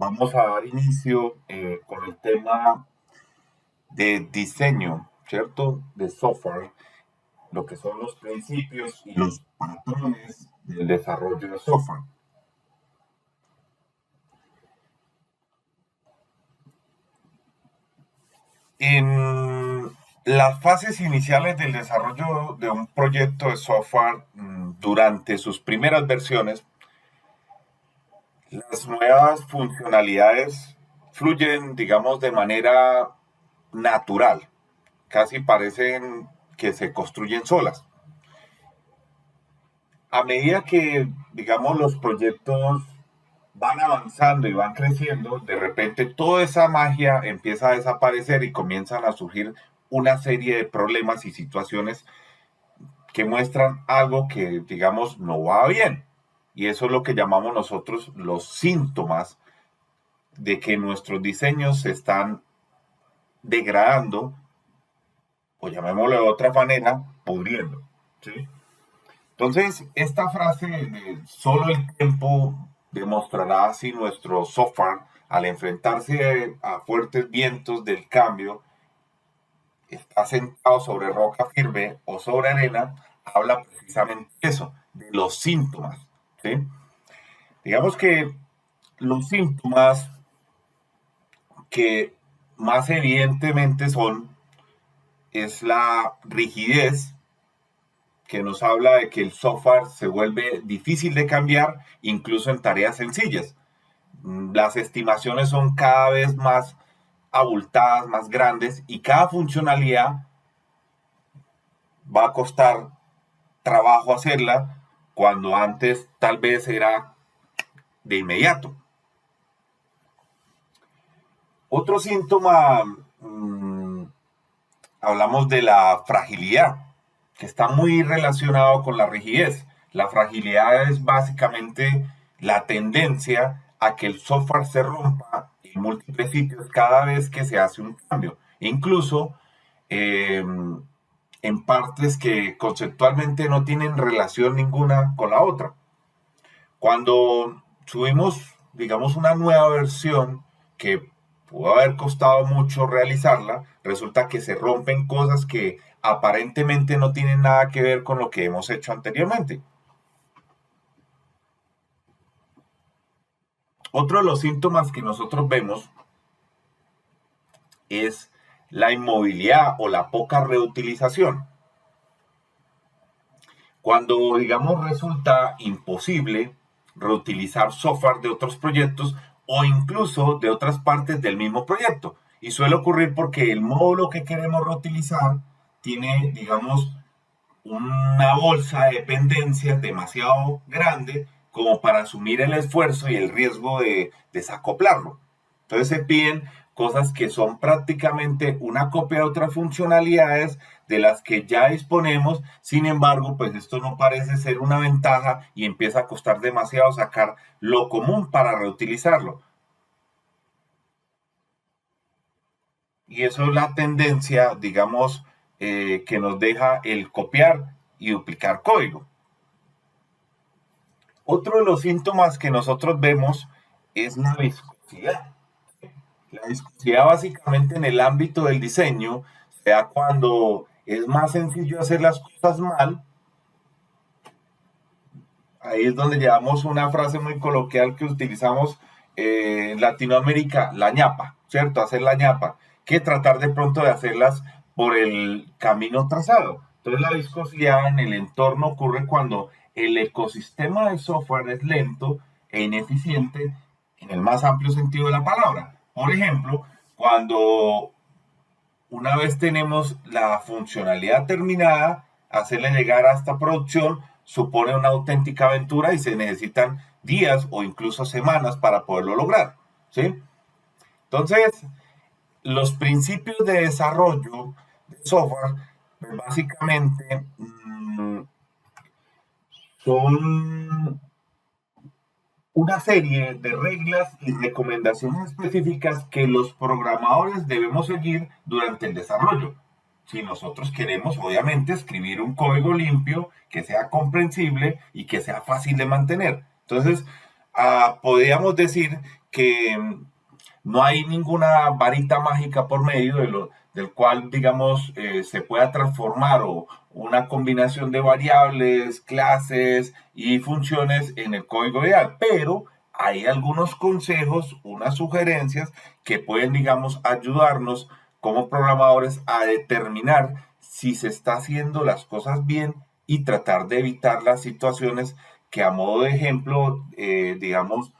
vamos a dar inicio con el tema de diseño, ¿cierto? De software, lo que son los principios y los patrones del desarrollo de software. En las fases iniciales del desarrollo de un proyecto de software, durante sus primeras versiones, las nuevas funcionalidades fluyen, digamos, de manera natural. Casi parecen que se construyen solas. A medida que, digamos, los proyectos van avanzando y van creciendo, de repente toda esa magia empieza a desaparecer y comienzan a surgir una serie de problemas y situaciones que muestran algo que, digamos, no va bien. Y eso es lo que llamamos nosotros los síntomas de que nuestros diseños se están degradando, o llamémoslo de otra manera, pudriendo. ¿Sí? Entonces, esta frase de solo el tiempo demostrará si nuestro software, al enfrentarse a fuertes vientos del cambio, está sentado sobre roca firme o sobre arena, habla precisamente de eso, de los síntomas. ¿Sí? Digamos que los síntomas que más evidentemente es la rigidez, que nos habla de que el software se vuelve difícil de cambiar, incluso en tareas sencillas. Las estimaciones son cada vez más abultadas, más grandes, y cada funcionalidad va a costar trabajo hacerla cuando antes tal vez era de inmediato. Otro síntoma, hablamos de la fragilidad, que está muy relacionado con la rigidez. La fragilidad es básicamente la tendencia a que el software se rompa en múltiples sitios cada vez que se hace un cambio, incluso eh, en partes que conceptualmente no tienen relación ninguna con la otra. Cuando subimos, digamos, una nueva versión que pudo haber costado mucho realizarla, resulta que se rompen cosas que aparentemente no tienen nada que ver con lo que hemos hecho anteriormente. Otro de los síntomas que nosotros vemos es la inmovilidad o la poca reutilización. Cuando, digamos, resulta imposible reutilizar software de otros proyectos o incluso de otras partes del mismo proyecto. Y suele ocurrir porque el módulo que queremos reutilizar tiene, digamos, una bolsa de dependencias demasiado grande como para asumir el esfuerzo y el riesgo de desacoplarlo. Entonces se piden cosas que son prácticamente una copia de otras funcionalidades de las que ya disponemos. Sin embargo, pues esto no parece ser una ventaja y empieza a costar demasiado sacar lo común para reutilizarlo. Y eso es la tendencia, digamos, que nos deja el copiar y duplicar código. Otro de los síntomas que nosotros vemos es la viscosidad. La viscosidad básicamente en el ámbito del diseño se da cuando es más sencillo hacer las cosas mal. Ahí es donde llevamos una frase muy coloquial que utilizamos en Latinoamérica, la ñapa, ¿cierto? Hacer la ñapa, que tratar de pronto de hacerlas por el camino trazado. Entonces la viscosidad en el entorno ocurre cuando el ecosistema de software es lento e ineficiente en el más amplio sentido de la palabra. Por ejemplo, cuando una vez tenemos la funcionalidad terminada, hacerle llegar a esta producción supone una auténtica aventura y se necesitan días o incluso semanas para poderlo lograr. ¿Sí? Entonces, los principios de desarrollo de software, pues básicamente son una serie de reglas y recomendaciones específicas que los programadores debemos seguir durante el desarrollo. Si nosotros queremos, obviamente, escribir un código limpio, que sea comprensible y que sea fácil de mantener. Entonces, podríamos decir que no hay ninguna varita mágica por medio del cual, digamos, se pueda transformar o una combinación de variables, clases y funciones en el código ideal, pero hay algunos consejos, unas sugerencias que pueden, digamos, ayudarnos como programadores a determinar si se está haciendo las cosas bien y tratar de evitar las situaciones que a modo de ejemplo, digamos,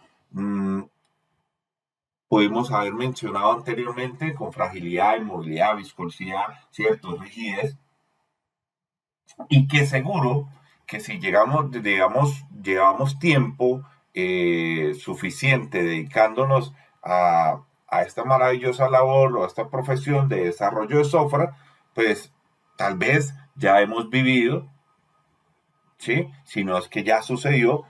pudimos haber mencionado anteriormente con fragilidad, inmovilidad, viscosidad, cierto, rigidez, y que seguro que si llegamos, digamos, llevamos tiempo suficiente dedicándonos a esta maravillosa labor o a esta profesión de desarrollo de software, pues tal vez ya hemos vivido, ¿sí? Si no es que ya sucedió,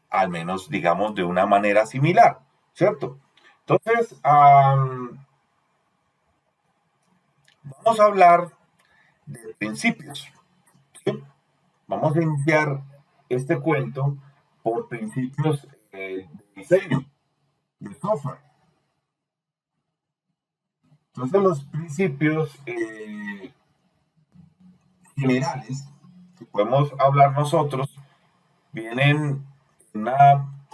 al menos digamos de una manera similar, ¿cierto? Entonces, vamos a hablar de principios, ¿sí? Vamos a iniciar este cuento por principios de diseño, de software. Entonces, los principios generales que podemos hablar nosotros vienen en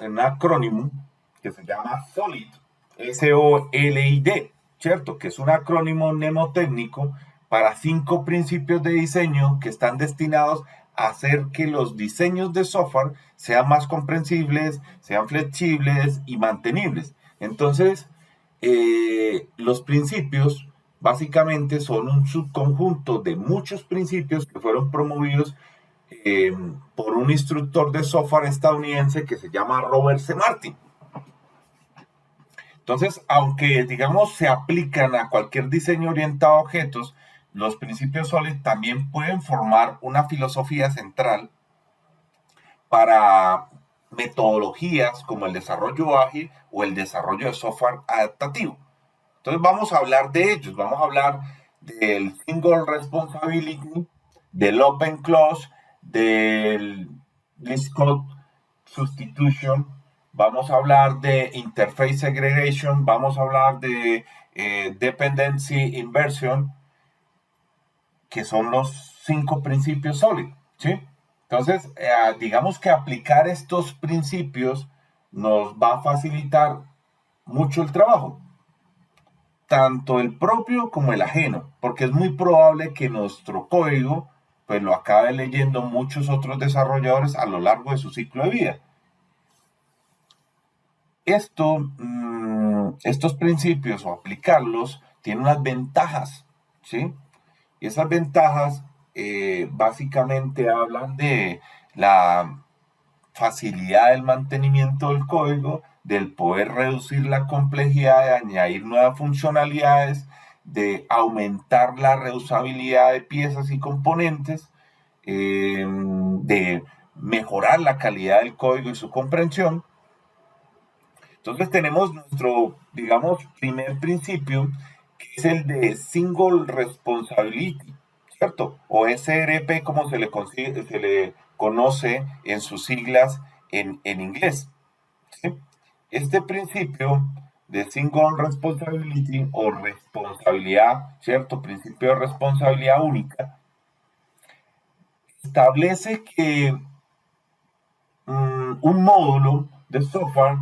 un acrónimo que se llama SOLID, SOLID, ¿cierto? Que es un acrónimo mnemotécnico para 5 principios de diseño que están destinados a hacer que los diseños de software sean más comprensibles, sean flexibles y mantenibles. Entonces, los principios básicamente son un subconjunto de muchos principios que fueron promovidos eh, por un instructor de software estadounidense que se llama Robert C. Martin. Entonces, aunque digamos se aplican a cualquier diseño orientado a objetos, los principios SOLID también pueden formar una filosofía central para metodologías como el desarrollo ágil o el desarrollo de software adaptativo. Entonces vamos a hablar de ellos, vamos a hablar del Single Responsibility, del Open Clause, del List Code Substitution, vamos a hablar de Interface Segregation, vamos a hablar de Dependency Inversion, que son los 5 principios sólidos, ¿sí? Entonces, digamos que aplicar estos principios nos va a facilitar mucho el trabajo, tanto el propio como el ajeno, porque es muy probable que nuestro código pues lo acabe leyendo muchos otros desarrolladores a lo largo de su ciclo de vida. Estos principios o aplicarlos tienen unas ventajas, ¿sí? Y esas ventajas básicamente hablan de la facilidad del mantenimiento del código, del poder reducir la complejidad, de añadir nuevas funcionalidades, de aumentar la reusabilidad de piezas y componentes, de mejorar la calidad del código y su comprensión. Entonces tenemos nuestro, digamos, primer principio, que es el de Single Responsibility, ¿cierto? O SRP como se le conoce en sus siglas en inglés, ¿sí? Este principio de Single Responsibility o responsabilidad, ¿cierto? Principio de responsabilidad única, establece que un módulo de software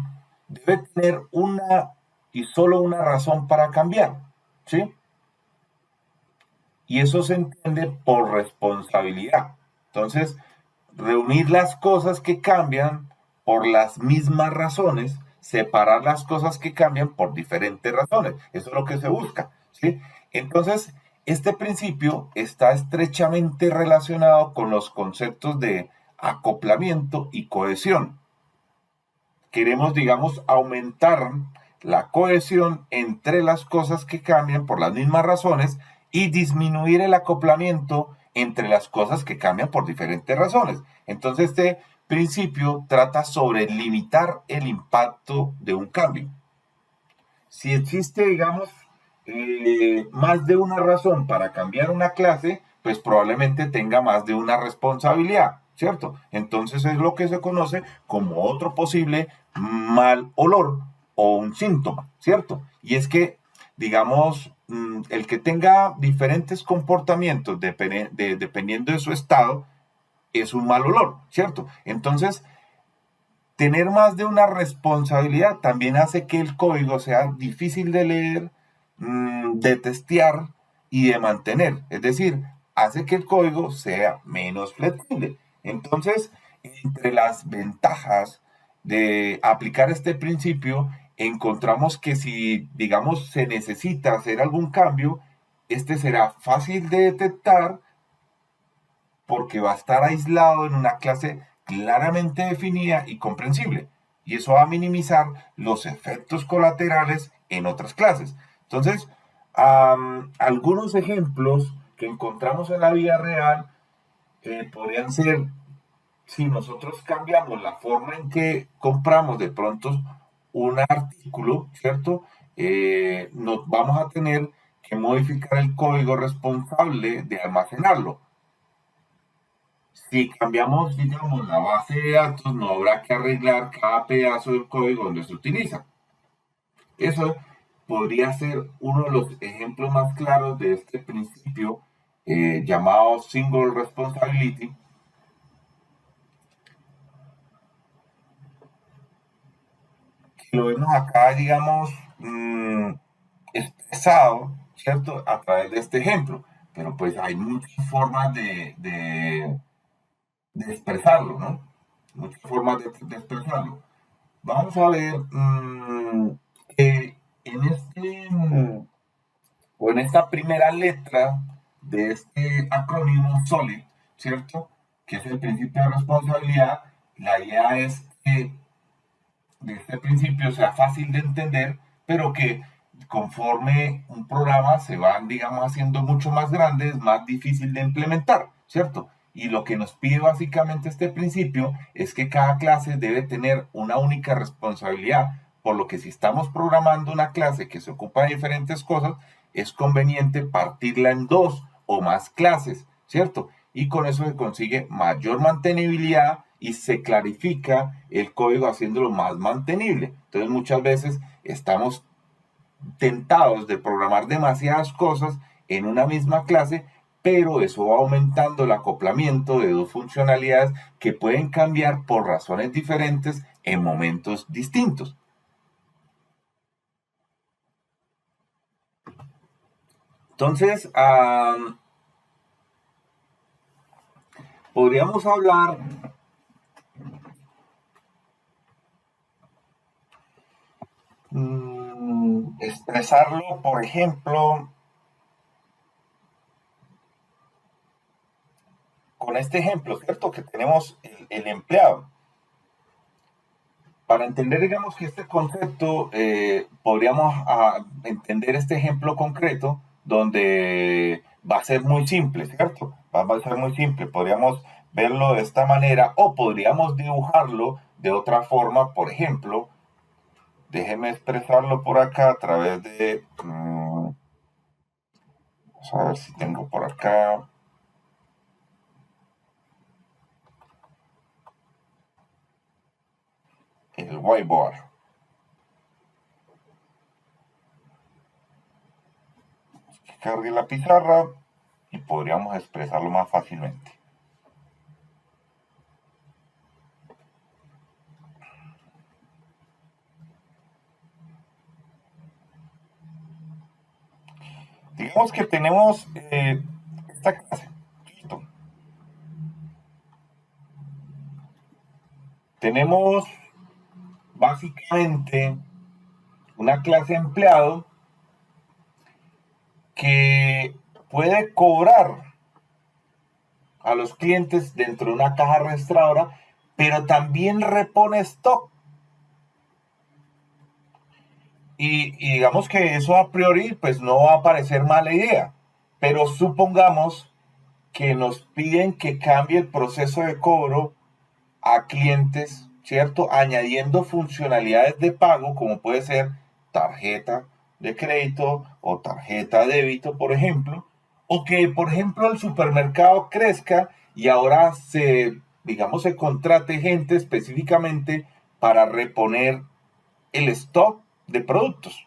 debe tener una y solo una razón para cambiar, ¿sí? Y eso se entiende por responsabilidad. Entonces, reunir las cosas que cambian por las mismas razones, separar las cosas que cambian por diferentes razones. Eso es lo que se busca, ¿sí? Entonces, este principio está estrechamente relacionado con los conceptos de acoplamiento y cohesión. Queremos, digamos, aumentar la cohesión entre las cosas que cambian por las mismas razones y disminuir el acoplamiento entre las cosas que cambian por diferentes razones. Entonces, este principio trata sobre limitar el impacto de un cambio. Si existe, digamos, más de una razón para cambiar una clase, pues probablemente tenga más de una responsabilidad, ¿cierto? Entonces es lo que se conoce como otro posible mal olor o un síntoma, ¿cierto? Y es que, digamos, el que tenga diferentes comportamientos dependiendo de su estado es un mal olor, ¿cierto? Entonces, tener más de una responsabilidad también hace que el código sea difícil de leer, de testear y de mantener. Es decir, hace que el código sea menos flexible. Entonces, entre las ventajas de aplicar este principio, encontramos que si, digamos, se necesita hacer algún cambio, este será fácil de detectar porque va a estar aislado en una clase claramente definida y comprensible. Y eso va a minimizar los efectos colaterales en otras clases. Entonces, algunos ejemplos que encontramos en la vida real podrían ser si nosotros cambiamos la forma en que compramos de pronto un artículo, ¿cierto? Nos vamos a tener que modificar el código responsable de almacenarlo. Si cambiamos, digamos, la base de datos, no habrá que arreglar cada pedazo del código donde se utiliza. Eso podría ser uno de los ejemplos más claros de este principio llamado Single Responsibility, que lo vemos acá, digamos, expresado, ¿cierto? A través de este ejemplo. Pero pues hay muchas formas de expresarlo, ¿no? Muchas formas de expresarlo. Vamos a ver que en o en esta primera letra de este acrónimo SOLID, ¿cierto? Que es el principio de responsabilidad, la idea es que de este principio sea fácil de entender, pero que conforme un programa se van, digamos, haciendo mucho más grande, es más difícil de implementar, ¿cierto? Y lo que nos pide básicamente este principio es que cada clase debe tener una única responsabilidad, por lo que si estamos programando una clase que se ocupa de diferentes cosas, es conveniente partirla en dos o más clases, ¿cierto? Y con eso se consigue mayor mantenibilidad y se clarifica el código haciéndolo más mantenible. Entonces muchas veces estamos tentados de programar demasiadas cosas en una misma clase, pero eso va aumentando el acoplamiento de dos funcionalidades que pueden cambiar por razones diferentes en momentos distintos. Entonces, podríamos hablar expresarlo, por ejemplo, con este ejemplo, ¿cierto? Que tenemos el empleado. Para entender, digamos, que este concepto, podríamos entender este ejemplo concreto donde va a ser muy simple, ¿cierto? Va a ser muy simple. Podríamos verlo de esta manera o podríamos dibujarlo de otra forma. Por ejemplo, déjeme expresarlo por acá a través de... vamos a ver si tengo por acá. El whiteboard. Cargue la pizarra y podríamos expresarlo más fácilmente. Digamos que tenemos esta clase. ¿Listo? Tenemos básicamente una clase empleado que puede cobrar a los clientes dentro de una caja registradora, pero también repone stock. Y digamos que eso a priori pues no va a parecer mala idea, pero supongamos que nos piden que cambie el proceso de cobro a clientes, ¿cierto? Añadiendo funcionalidades de pago como puede ser tarjeta de crédito o tarjeta de débito, por ejemplo, o que, por ejemplo, el supermercado crezca y ahora digamos, se contrate gente específicamente para reponer el stock de productos.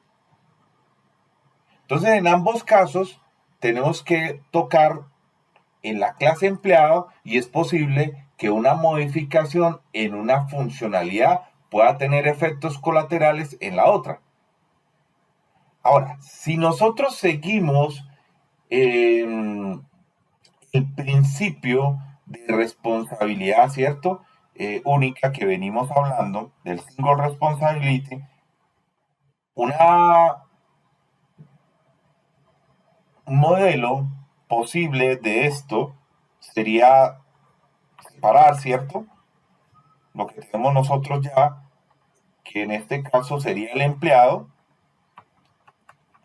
Entonces, en ambos casos, tenemos que tocar en la clase empleado y es posible que una modificación en una funcionalidad pueda tener efectos colaterales en la otra. Ahora, si nosotros seguimos el principio de responsabilidad, ¿cierto? Única que venimos hablando, del single responsibility, una, un modelo posible de esto sería separar, ¿cierto? Lo que tenemos nosotros ya, que en este caso sería el empleado,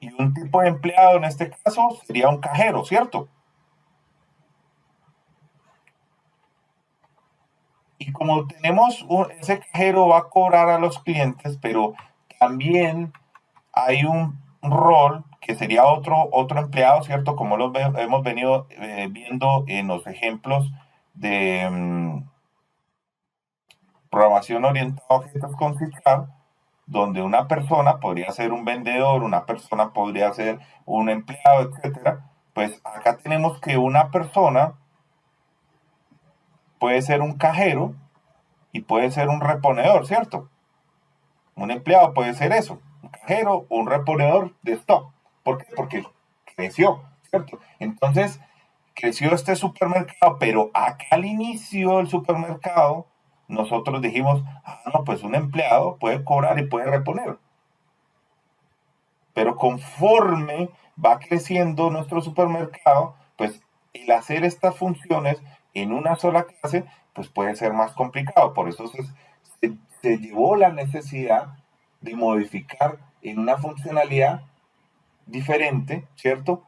y un tipo de empleado en este caso sería un cajero, ¿cierto? Y como tenemos ese cajero va a cobrar a los clientes, pero también hay un rol que sería otro empleado, ¿cierto? Como hemos venido viendo en los ejemplos de programación orientada a objetos con C#, donde una persona podría ser un vendedor, una persona podría ser un empleado, etcétera. Pues acá tenemos que una persona puede ser un cajero y puede ser un reponedor, ¿cierto? Un empleado puede ser eso, un cajero o un reponedor de stock. ¿Por qué? Porque creció, ¿cierto? Entonces, creció este supermercado, pero acá al inicio del supermercado, nosotros dijimos, ah, no, pues un empleado puede cobrar y puede reponer. Pero conforme va creciendo nuestro supermercado, pues el hacer estas funciones en una sola clase, pues puede ser más complicado. Por eso se llevó la necesidad de modificar en una funcionalidad diferente, ¿cierto?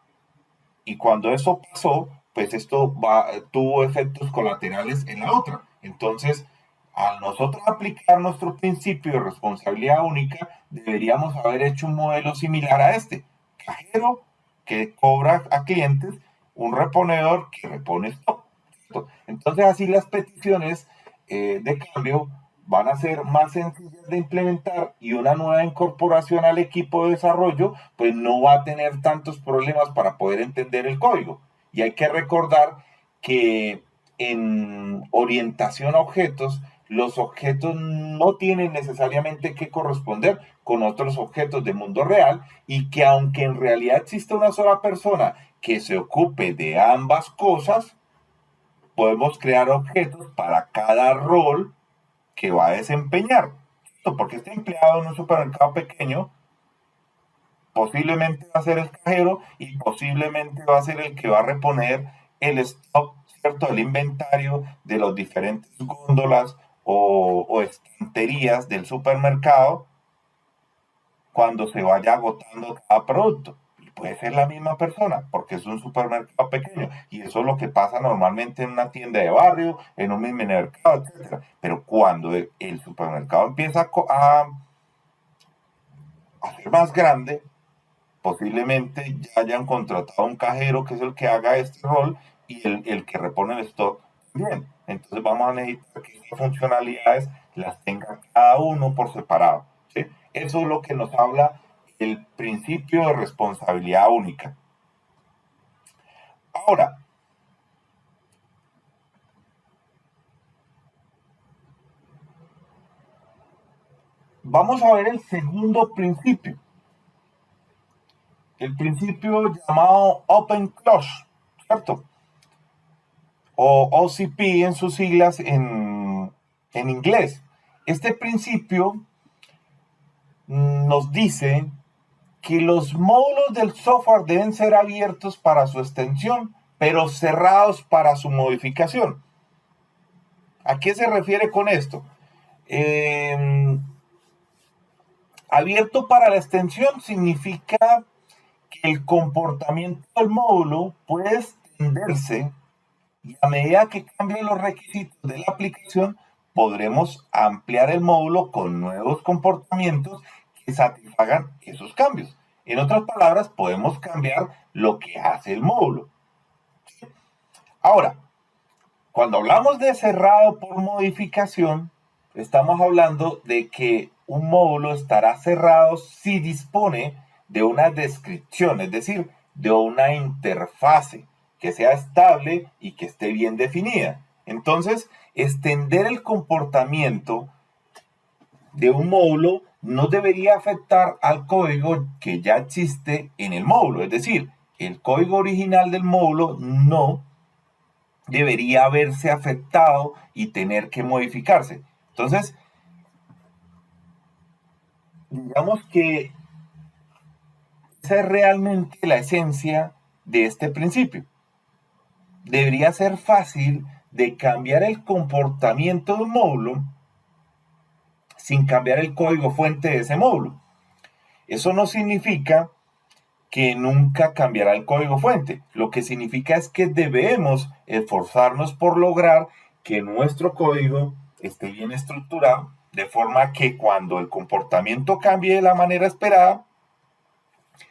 Y cuando eso pasó, pues tuvo efectos colaterales en la otra. Entonces, al nosotros aplicar nuestro principio de responsabilidad única, deberíamos haber hecho un modelo similar a este. Cajero que cobra a clientes, un reponedor que repone stock. Entonces, así las peticiones de cambio van a ser más sencillas de implementar y una nueva incorporación al equipo de desarrollo pues no va a tener tantos problemas para poder entender el código. Y hay que recordar que en orientación a objetos, los objetos no tienen necesariamente que corresponder con otros objetos del mundo real y que aunque en realidad existe una sola persona que se ocupe de ambas cosas, podemos crear objetos para cada rol que va a desempeñar. Porque este empleado en un supermercado pequeño posiblemente va a ser el cajero y posiblemente va a ser el que va a reponer el stock, ¿cierto? El inventario de los diferentes góndolas o estanterías del supermercado cuando se vaya agotando cada producto. Y puede ser la misma persona, porque es un supermercado pequeño. Y eso es lo que pasa normalmente en una tienda de barrio, en un mini mercado, etc. Pero cuando el supermercado empieza a ser más grande, posiblemente ya hayan contratado a un cajero que es el que haga este rol y el que repone el stock bien. Entonces vamos a necesitar que esas funcionalidades las tenga cada uno por separado. ¿Sí? Eso es lo que nos habla el principio de responsabilidad única. Ahora, vamos a ver el segundo principio. El principio llamado Open Close, ¿cierto? O OCP en sus siglas en inglés. Este principio nos dice que los módulos del software deben ser abiertos para su extensión, pero cerrados para su modificación. ¿A qué se refiere con esto? Abierto para la extensión significa que el comportamiento del módulo puede extenderse y a medida que cambien los requisitos de la aplicación, podremos ampliar el módulo con nuevos comportamientos que satisfagan esos cambios. En otras palabras, podemos cambiar lo que hace el módulo. Ahora, cuando hablamos de cerrado por modificación, estamos hablando de que un módulo estará cerrado si dispone de una descripción, es decir, de una interfase que sea estable y que esté bien definida. Entonces, extender el comportamiento de un módulo no debería afectar al código que ya existe en el módulo. Es decir, el código original del módulo no debería haberse afectado y tener que modificarse. Entonces, digamos que esa es realmente la esencia de este principio. Debería ser fácil de cambiar el comportamiento de un módulo sin cambiar el código fuente de ese módulo. Eso no significa que nunca cambiará el código fuente. Lo que significa es que debemos esforzarnos por lograr que nuestro código esté bien estructurado, de forma que cuando el comportamiento cambie de la manera esperada,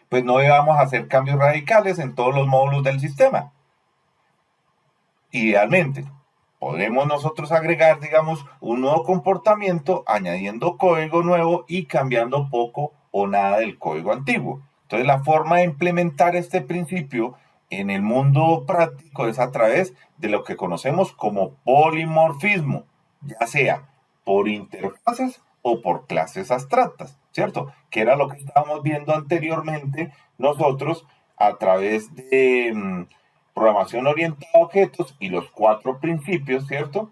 pues no debamos hacer cambios radicales en todos los módulos del sistema. Idealmente, podemos nosotros agregar, digamos, un nuevo comportamiento añadiendo código nuevo y cambiando poco o nada del código antiguo. Entonces, la forma de implementar este principio en el mundo práctico es a través de lo que conocemos como polimorfismo, ya sea por interfaces o por clases abstractas, ¿cierto? Que era lo que estábamos viendo anteriormente nosotros a través de programación orientada a objetos y los 4 principios, ¿cierto?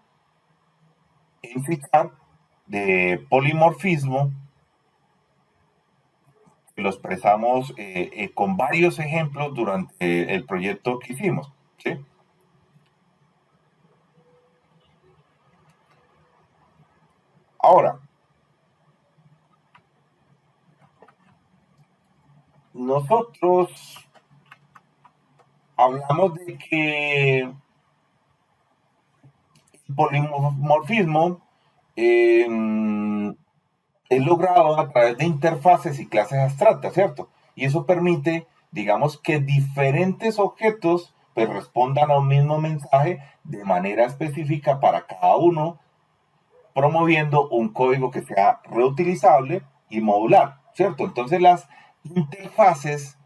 En C# de polimorfismo, que lo expresamos con varios ejemplos durante el proyecto que hicimos, ¿sí? Ahora, nosotros hablamos de que el polimorfismo eh, es logrado a través de interfaces y clases abstractas, ¿cierto? Y eso permite, digamos, que diferentes objetos pues respondan a un mismo mensaje de manera específica para cada uno, promoviendo un código que sea reutilizable y modular, ¿cierto? Entonces las interfaces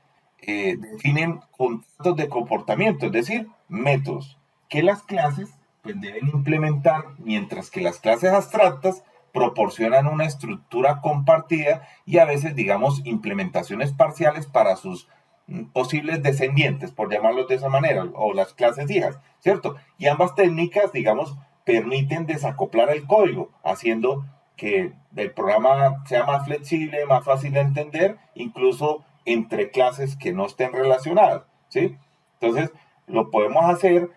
definen conceptos de comportamiento, es decir, métodos que las clases pues, deben implementar, mientras que las clases abstractas proporcionan una estructura compartida y a veces, digamos, implementaciones parciales para sus posibles descendientes, por llamarlos de esa manera, o las clases hijas, ¿cierto? Y ambas técnicas, digamos, permiten desacoplar el código, haciendo que el programa sea más flexible, más fácil de entender, incluso entre clases que no estén relacionadas, ¿sí? Entonces, lo podemos hacer,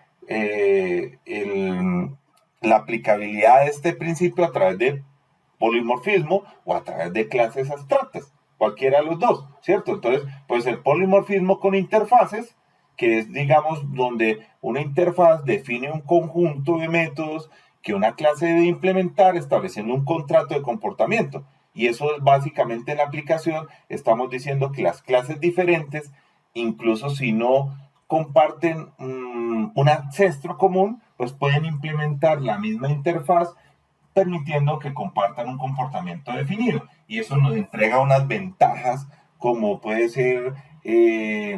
la aplicabilidad de este principio a través de polimorfismo o a través de clases abstractas, cualquiera de los dos, ¿cierto? Entonces, pues el polimorfismo con interfaces, que es, digamos, donde una interfaz define un conjunto de métodos que una clase debe implementar estableciendo un contrato de comportamiento. Y eso es básicamente en la aplicación, estamos diciendo que las clases diferentes, incluso si no comparten un ancestro común, pues pueden implementar la misma interfaz permitiendo que compartan un comportamiento definido. Y eso nos entrega unas ventajas como puede ser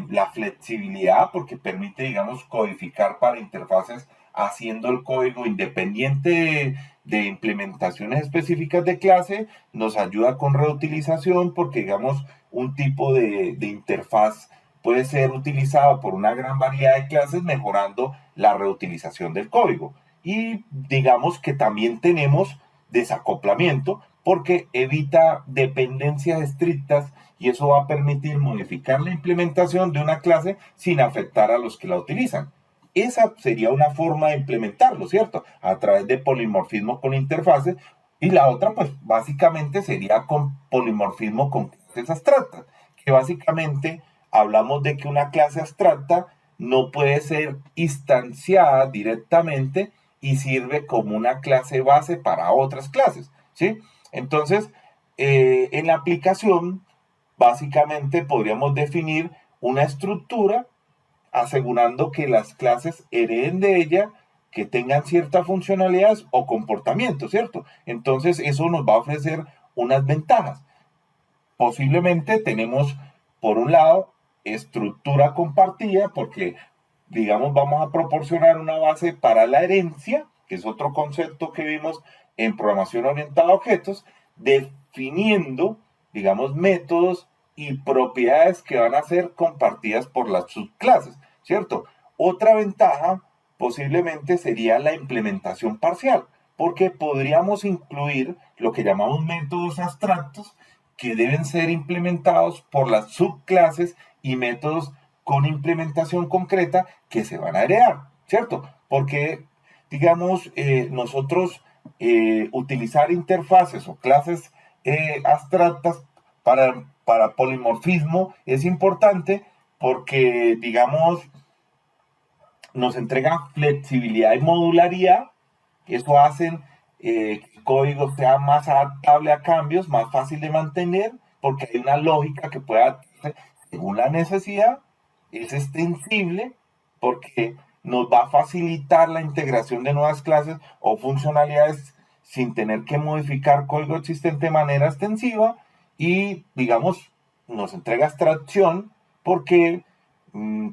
la flexibilidad, porque permite, digamos, codificar para interfaces haciendo el código independiente de implementaciones específicas de clase, nos ayuda con reutilización porque, digamos, un tipo de interfaz puede ser utilizado por una gran variedad de clases, mejorando la reutilización del código. Y digamos que también tenemos desacoplamiento porque evita dependencias estrictas y eso va a permitir modificar la implementación de una clase sin afectar a los que la utilizan. Esa sería una forma de implementarlo, ¿cierto? A través de polimorfismo con interfaces. Y la otra, pues básicamente sería con polimorfismo con clases abstractas, que básicamente hablamos de que una clase abstracta no puede ser instanciada directamente y sirve como una clase base para otras clases, ¿sí? Entonces, en la aplicación, básicamente podríamos definir una estructura asegurando que las clases hereden de ella, que tengan ciertas funcionalidades o comportamientos, ¿cierto? Entonces eso nos va a ofrecer unas ventajas. Posiblemente tenemos, por un lado, estructura compartida, porque, digamos, vamos a proporcionar una base para la herencia, que es otro concepto que vimos en programación orientada a objetos, definiendo, digamos, métodos y propiedades que van a ser compartidas por las subclases, ¿cierto? Otra ventaja posiblemente sería la implementación parcial, porque podríamos incluir lo que llamamos métodos abstractos que deben ser implementados por las subclases y métodos con implementación concreta que se van a heredar, ¿cierto? Porque, digamos, nosotros utilizar interfaces o clases abstractas para polimorfismo es importante porque, digamos, nos entrega flexibilidad y modularidad. Eso hace que el código sea más adaptable a cambios, más fácil de mantener, porque hay una lógica que pueda adaptarse según la necesidad. Es extensible porque nos va a facilitar la integración de nuevas clases o funcionalidades sin tener que modificar código existente de manera extensiva y, digamos, nos entrega abstracción porque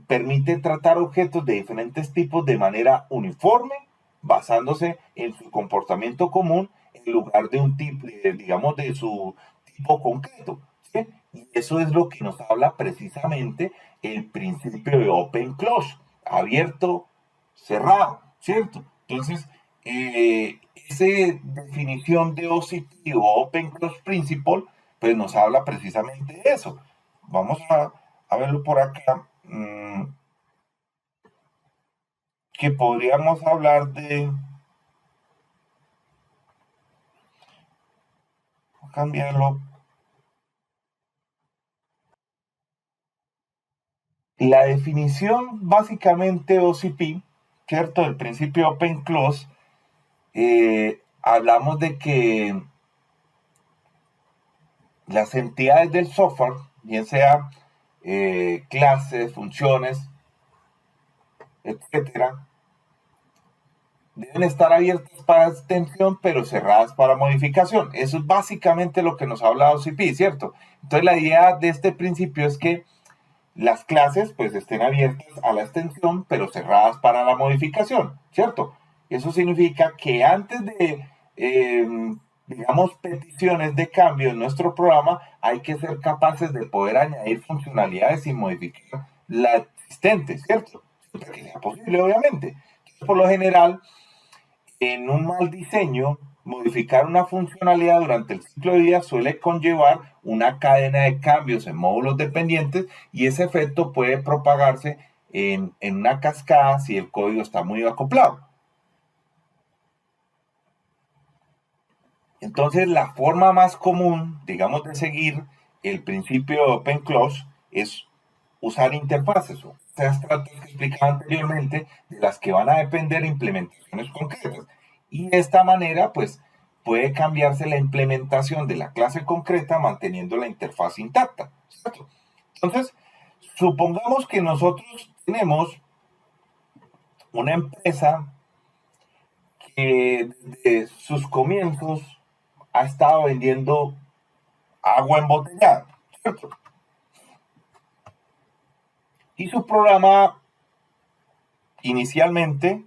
permite tratar objetos de diferentes tipos de manera uniforme, basándose en su comportamiento común en lugar de un tipo, digamos, de su tipo concreto. ¿Sí? Y eso es lo que nos habla precisamente el principio de Open Close, abierto, cerrado, ¿cierto? Entonces, esa definición de OCP o Open Close Principle, pues nos habla precisamente de eso. Vamos a verlo por acá, que podríamos hablar de, cambiarlo, la definición básicamente OCP, ¿cierto? El principio Open Close, hablamos de que las entidades del software, bien sea clases, funciones, etcétera, deben estar abiertas para extensión, pero cerradas para modificación. Eso es básicamente lo que nos habla OCP, ¿cierto? Entonces la idea de este principio es que las clases pues estén abiertas a la extensión, pero cerradas para la modificación, ¿cierto? Eso significa que antes de, digamos, peticiones de cambio en nuestro programa, hay que ser capaces de poder añadir funcionalidades y modificar la existente, ¿cierto? Para que sea posible, obviamente. Por lo general, en un mal diseño, modificar una funcionalidad durante el ciclo de vida suele conllevar una cadena de cambios en módulos dependientes y ese efecto puede propagarse en una cascada si el código está muy acoplado. Entonces, la forma más común, digamos, de seguir el principio de Open Close es usar interfaces o esas estrategias que explicaba anteriormente, de las que van a depender implementaciones concretas. Y de esta manera, pues, puede cambiarse la implementación de la clase concreta manteniendo la interfaz intacta, ¿cierto? Entonces, supongamos que nosotros tenemos una empresa que desde sus comienzos ha estado vendiendo agua embotellada, ¿cierto? Y su programa inicialmente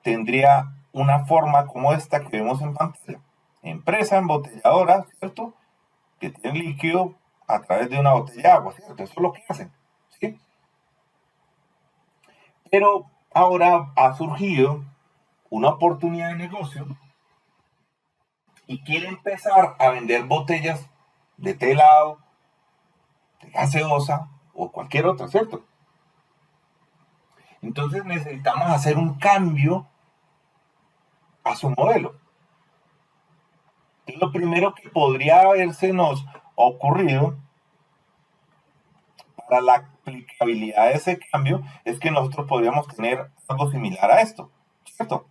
tendría una forma como esta que vemos en pantalla. Empresa embotelladora, ¿cierto? Que tiene líquido a través de una botella de agua, ¿cierto? Eso es lo que hacen, ¿sí? Pero ahora ha surgido una oportunidad de negocio y quiere empezar a vender botellas de té helado, de gaseosa o cualquier otra, ¿cierto? Entonces necesitamos hacer un cambio a su modelo. Entonces, lo primero que podría nos ocurrido para la aplicabilidad de ese cambio es que nosotros podríamos tener algo similar a esto, ¿cierto?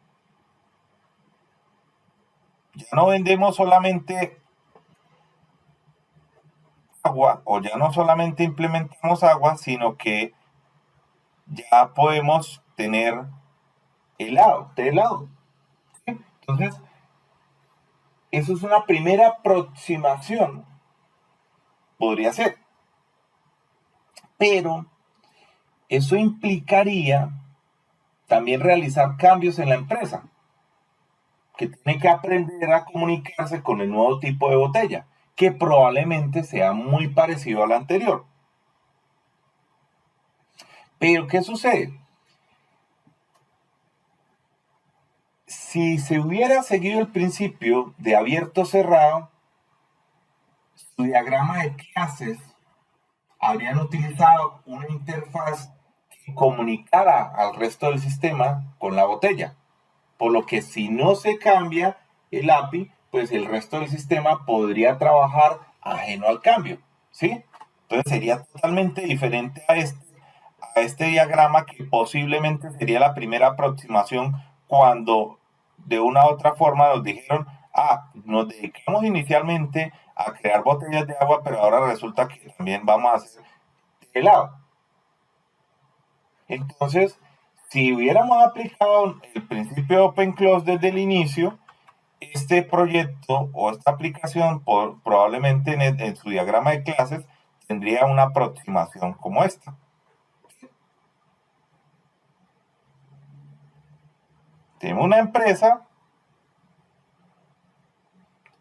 Ya no vendemos solamente agua o ya no solamente implementamos agua, sino que ya podemos tener helado, té helado. ¿Sí? Entonces, eso es una primera aproximación, podría ser, pero eso implicaría también realizar cambios en la empresa, que tiene que aprender a comunicarse con el nuevo tipo de botella, que probablemente sea muy parecido al anterior. Pero, ¿qué sucede? Si se hubiera seguido el principio de abierto-cerrado, su diagrama de clases habrían utilizado una interfaz que comunicara al resto del sistema con la botella. Por lo que si no se cambia el API, pues el resto del sistema podría trabajar ajeno al cambio, ¿sí? Entonces sería totalmente diferente a este diagrama que posiblemente sería la primera aproximación cuando de una u otra forma nos dijeron, nos dedicamos inicialmente a crear botellas de agua, pero ahora resulta que también vamos a hacer helado. Entonces, si hubiéramos aplicado el principio de Open Close desde el inicio, este proyecto o esta aplicación probablemente en su diagrama de clases tendría una aproximación como esta. Tenemos una empresa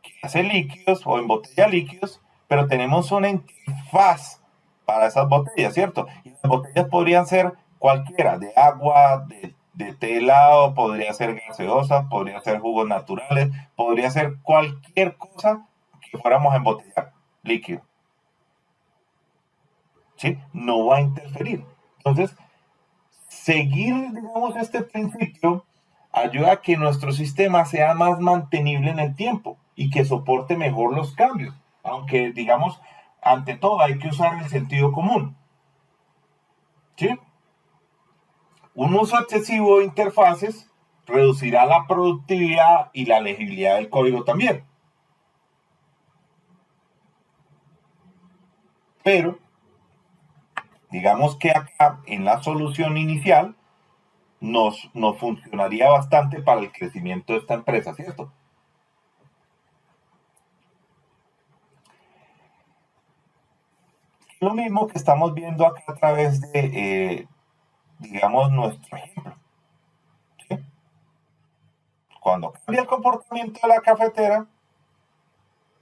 que hace líquidos o embotella líquidos, pero tenemos una interfaz para esas botellas, ¿cierto? Y las botellas podrían ser cualquiera, de agua, de té helado, podría ser gaseosa, podría ser jugos naturales, podría ser cualquier cosa que fuéramos a embotellar, líquido, ¿sí? No va a interferir. Entonces, seguir, digamos, este principio ayuda a que nuestro sistema sea más mantenible en el tiempo y que soporte mejor los cambios. Aunque, digamos, ante todo hay que usar el sentido común. ¿Sí? Un uso excesivo de interfaces reducirá la productividad y la legibilidad del código también. Pero, digamos que acá, en la solución inicial, nos funcionaría bastante para el crecimiento de esta empresa, ¿cierto? Lo mismo que estamos viendo acá a través de, digamos, nuestro ejemplo. ¿Sí? Cuando cambia el comportamiento de la cafetera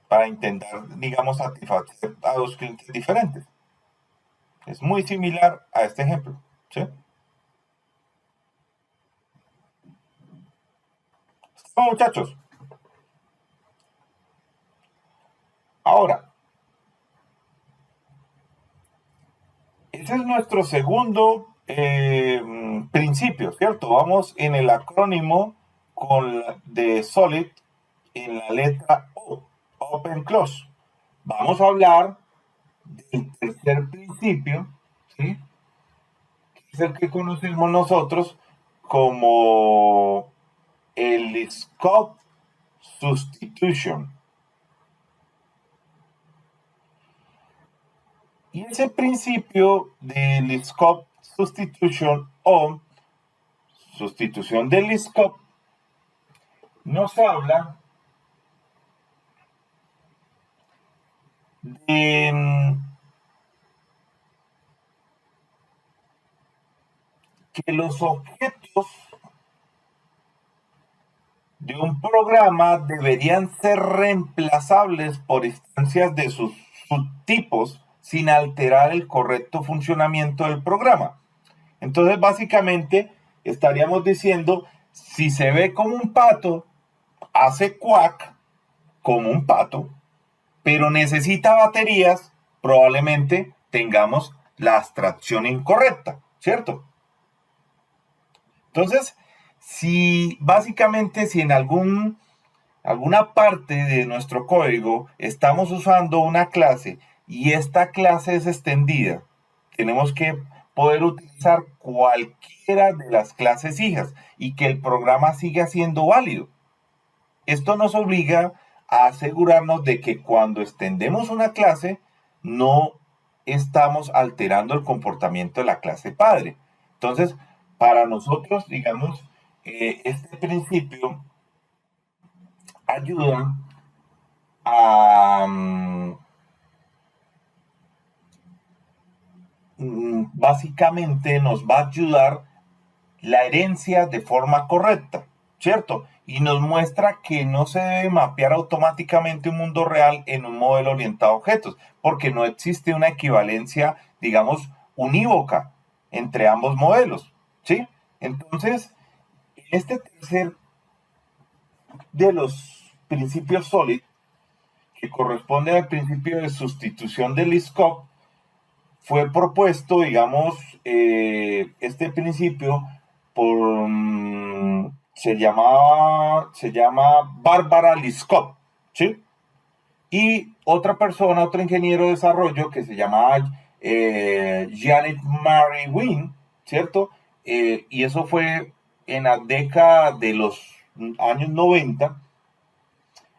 para intentar, digamos, satisfacer a dos clientes diferentes. Es muy similar a este ejemplo. ¿Sí? Bueno, muchachos, ahora, ese es nuestro segundo principio, ¿cierto? Vamos en el acrónimo de Solid en la letra O, Open Close. Vamos a hablar del tercer principio, ¿sí? Que es el que conocemos nosotros como el scope substitution. Y ese principio del scope substitution o sustitución del scope nos habla de que los objetos de un programa deberían ser reemplazables por instancias de sus subtipos sin alterar el correcto funcionamiento del programa. Entonces, básicamente, estaríamos diciendo, si se ve como un pato, hace quack como un pato, pero necesita baterías, probablemente tengamos la abstracción incorrecta, ¿cierto? Entonces, si básicamente si en alguna parte de nuestro código estamos usando una clase y esta clase es extendida, tenemos que poder utilizar cualquiera de las clases hijas y que el programa siga siendo válido. Esto nos obliga a asegurarnos de que cuando extendemos una clase no estamos alterando el comportamiento de la clase padre. Entonces, para nosotros, digamos, Este principio ayuda a, básicamente nos va a ayudar la herencia de forma correcta, ¿cierto? Y nos muestra que no se debe mapear automáticamente un mundo real en un modelo orientado a objetos, porque no existe una equivalencia, digamos, unívoca entre ambos modelos, ¿sí? Entonces, este tercer de los principios SOLID, que corresponde al principio de sustitución de Liskov, fue propuesto, digamos, este principio por, se llama Bárbara Liskov, ¿sí? Y otra persona, otro ingeniero de desarrollo que se llama Janet Mary Wynne, ¿cierto? Y eso fue en la década de los años 90,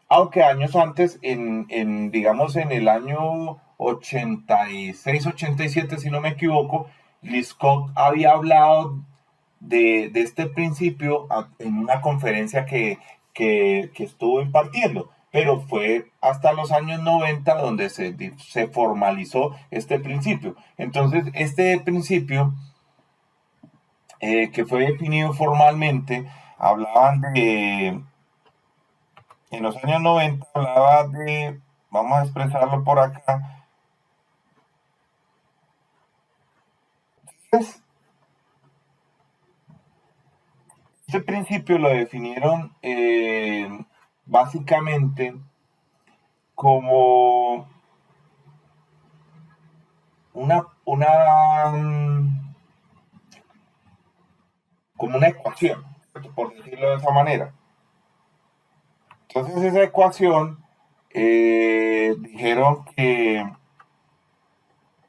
aunque años antes, digamos, en el año 86, 87, si no me equivoco, Scott había hablado de este principio en una conferencia que estuvo impartiendo, pero fue hasta los años 90 donde se formalizó este principio. Entonces, este principio, que fue definido formalmente, hablaban en los años 90 hablaba de, vamos a expresarlo por acá, pues, este principio lo definieron básicamente como una, como una ecuación, por decirlo de esa manera. Entonces esa ecuación, dijeron que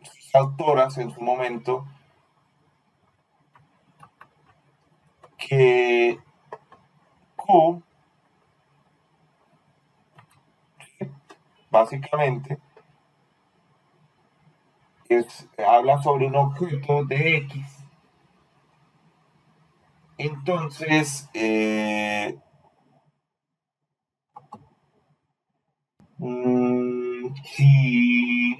sus autoras en su momento que Q básicamente habla sobre un objeto de X. Entonces, si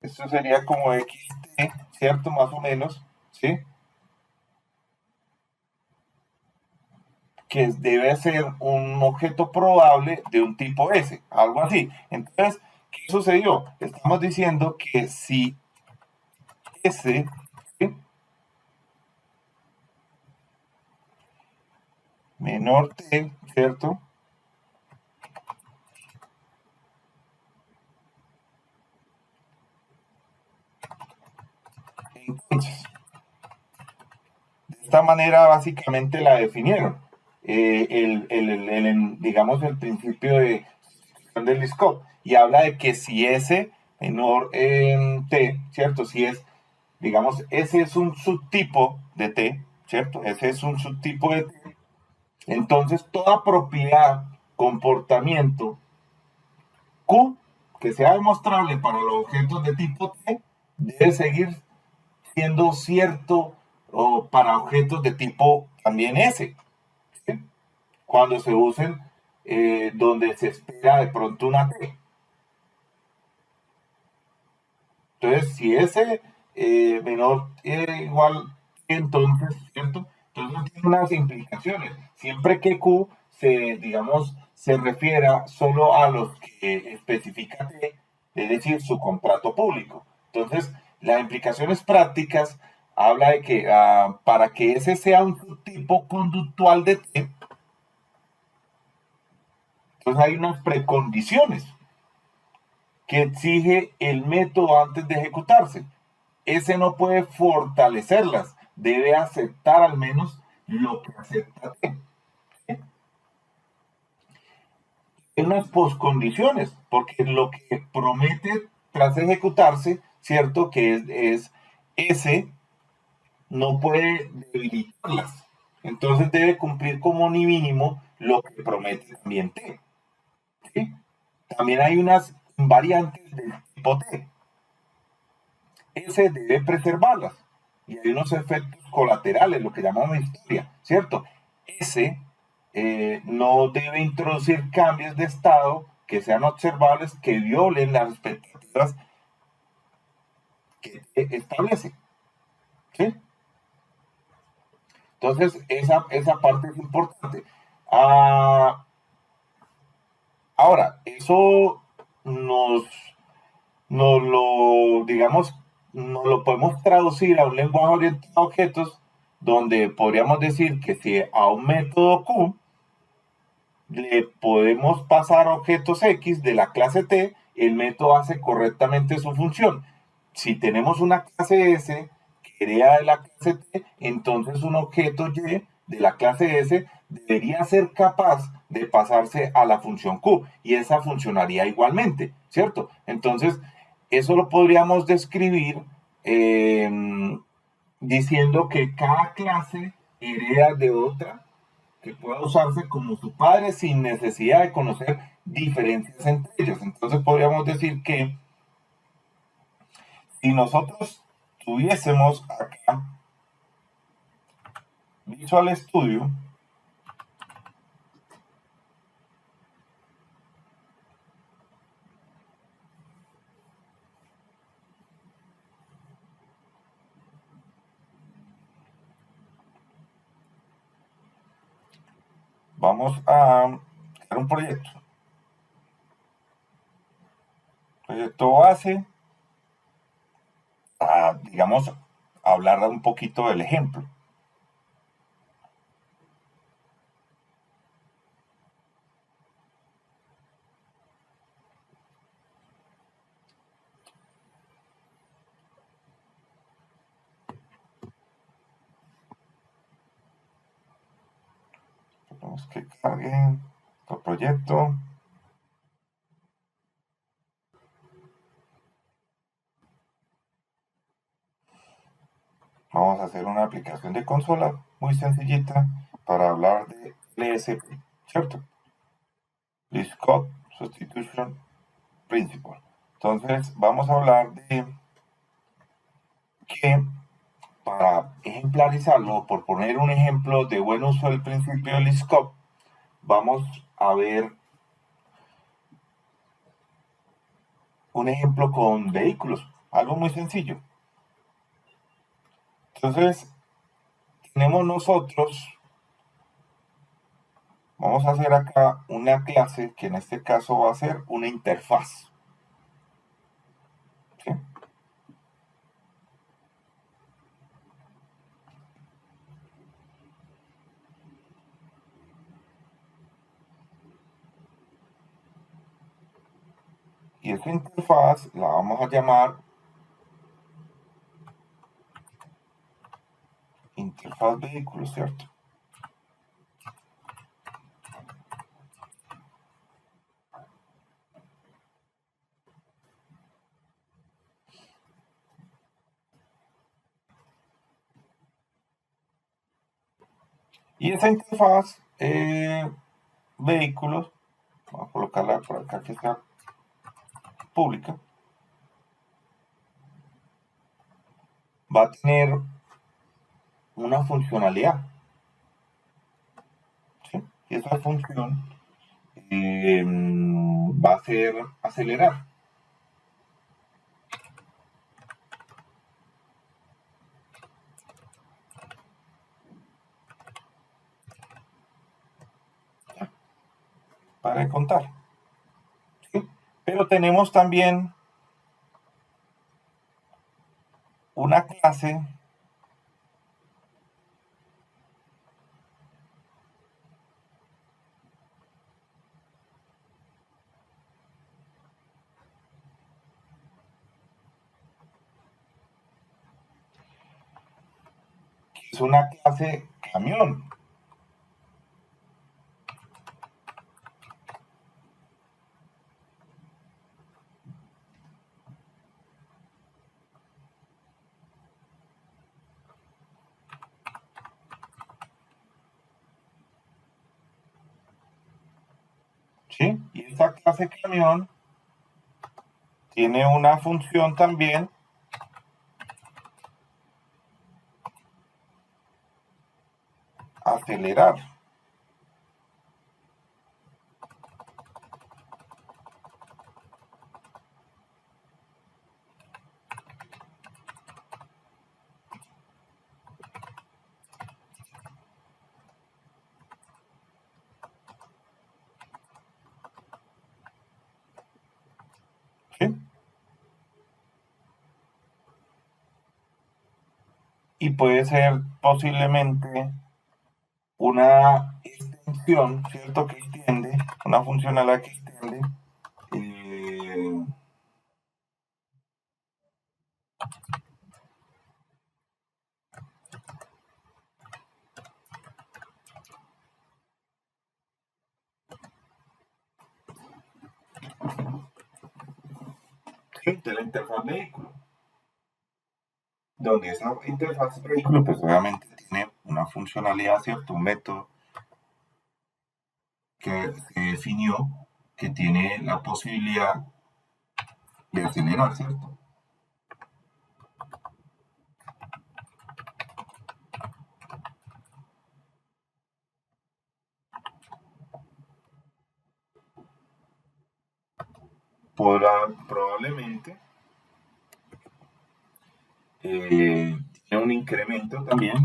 esto sería como XT, ¿cierto? Más o menos, ¿sí? Que debe ser un objeto probable de un tipo S, algo así. Entonces, ¿qué sucedió? Estamos diciendo que si S, ¿sí?, menor T, ¿cierto? Entonces, de esta manera básicamente la definieron. Digamos, el principio de Liskov. Y habla de que si S menor en T, ¿cierto? Si es, digamos, ese es un subtipo de T, ¿cierto? Ese es un subtipo de T. Entonces, toda propiedad, comportamiento Q que sea demostrable para los objetos de tipo T debe seguir siendo cierto o para objetos de tipo también S, ¿sí?, cuando se usen donde se espera de pronto una T. Entonces, si S menor igual, entonces, ¿cierto? Entonces tiene unas implicaciones. Siempre que Q se, digamos, se refiera solo a los que especifica T, es decir, su contrato público. Entonces, las implicaciones prácticas habla de que para que ese sea un subtipo conductual de T, entonces hay unas precondiciones que exige el método antes de ejecutarse. Ese no puede fortalecerlas, debe aceptar al menos lo que acepta T. Hay unas poscondiciones, porque lo que promete tras ejecutarse, ¿cierto? Que es S, no puede debilitarlas. Entonces debe cumplir como ni mínimo lo que promete también T, ¿sí? También hay unas variantes del tipo T. S debe preservarlas. y hay unos efectos colaterales, lo que llamamos historia, ¿cierto? Ese no debe introducir cambios de estado que sean observables, que violen las expectativas que establece, ¿sí? Entonces, esa parte es importante. Ah, ahora, eso nos, nos lo, digamos, nos lo podemos traducir a un lenguaje orientado a objetos, donde podríamos decir que si a un método Q le podemos pasar objetos X de la clase T, el método hace correctamente su función. Si tenemos una clase S que hereda de la clase T, entonces un objeto Y de la clase S debería ser capaz de pasarse a la función Q y esa funcionaría igualmente, ¿cierto? Entonces, eso lo podríamos describir eh, diciendo que cada clase hereda de otra que pueda usarse como su padre sin necesidad de conocer diferencias entre ellos. Entonces podríamos decir que si nosotros tuviésemos acá Visual Studio, vamos a crear un proyecto base, a, digamos, hablar un poquito del ejemplo. Vamos que cargue el proyecto. Vamos a hacer una aplicación de consola muy sencillita para hablar de LSP, ¿cierto? List Code Substitution Principle. Entonces, vamos a hablar de que para ejemplarizarlo, por poner un ejemplo de buen uso del principio del scope, vamos a ver un ejemplo con vehículos, algo muy sencillo. Entonces, tenemos nosotros, vamos a hacer acá una clase que en este caso va a ser una interfaz. ¿Sí? Y esa interfaz la vamos a llamar interfaz vehículo, ¿cierto? Y esa interfaz vehículos, vamos a colocarla por acá que está pública, va a tener una funcionalidad, ¿sí? Y esa función va a ser acelerar. Para de contar, ¿sí? Pero tenemos también una clase que es una clase camión, ¿sí? Y esta clase camión tiene una función también acelerar. ¿Sí? Y puede ser posiblemente una extensión, ¿cierto? Que extiende, una funcionalidad que extiende eh, sí, de la interfaz vehículo. Donde esa interfaz vehículo, pues obviamente tiene una funcionalidad, ¿cierto? Un método que se definió que tiene la posibilidad de acelerar, ¿cierto? Podrá probablemente tiene un incremento también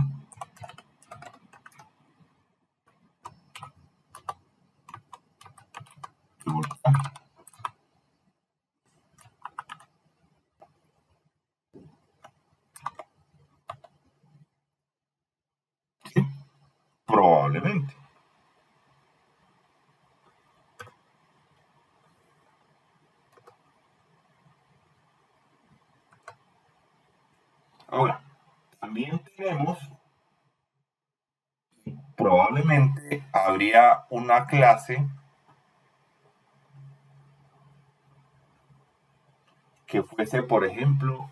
de voltaje. ¿Sí? Probablemente. Ahora, también tenemos, probablemente habría una clase que fuese, por ejemplo,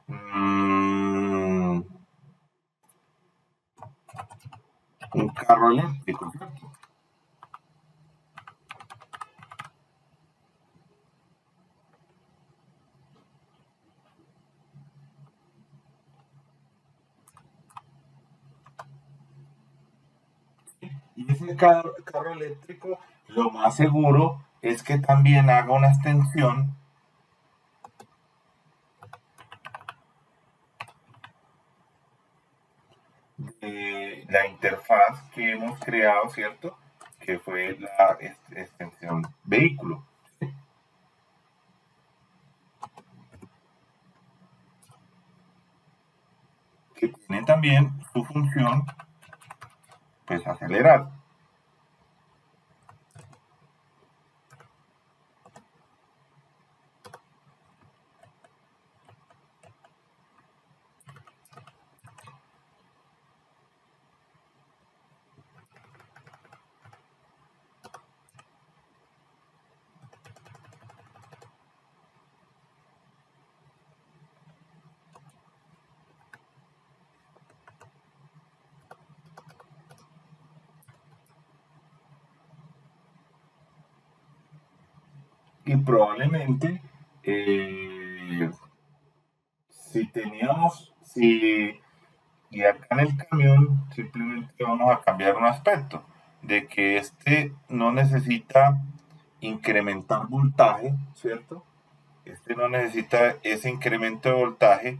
mm, un carro eléctrico, ¿cierto? Y ese carro eléctrico, lo más seguro es que también haga una extensión de la interfaz que hemos creado, ¿cierto? Que fue la extensión vehículo, que tiene también su función, pues acelerar. Y probablemente, eh, y acá en el camión simplemente vamos a cambiar un aspecto, de que este no necesita incrementar voltaje, ¿cierto? Este no necesita ese incremento de voltaje,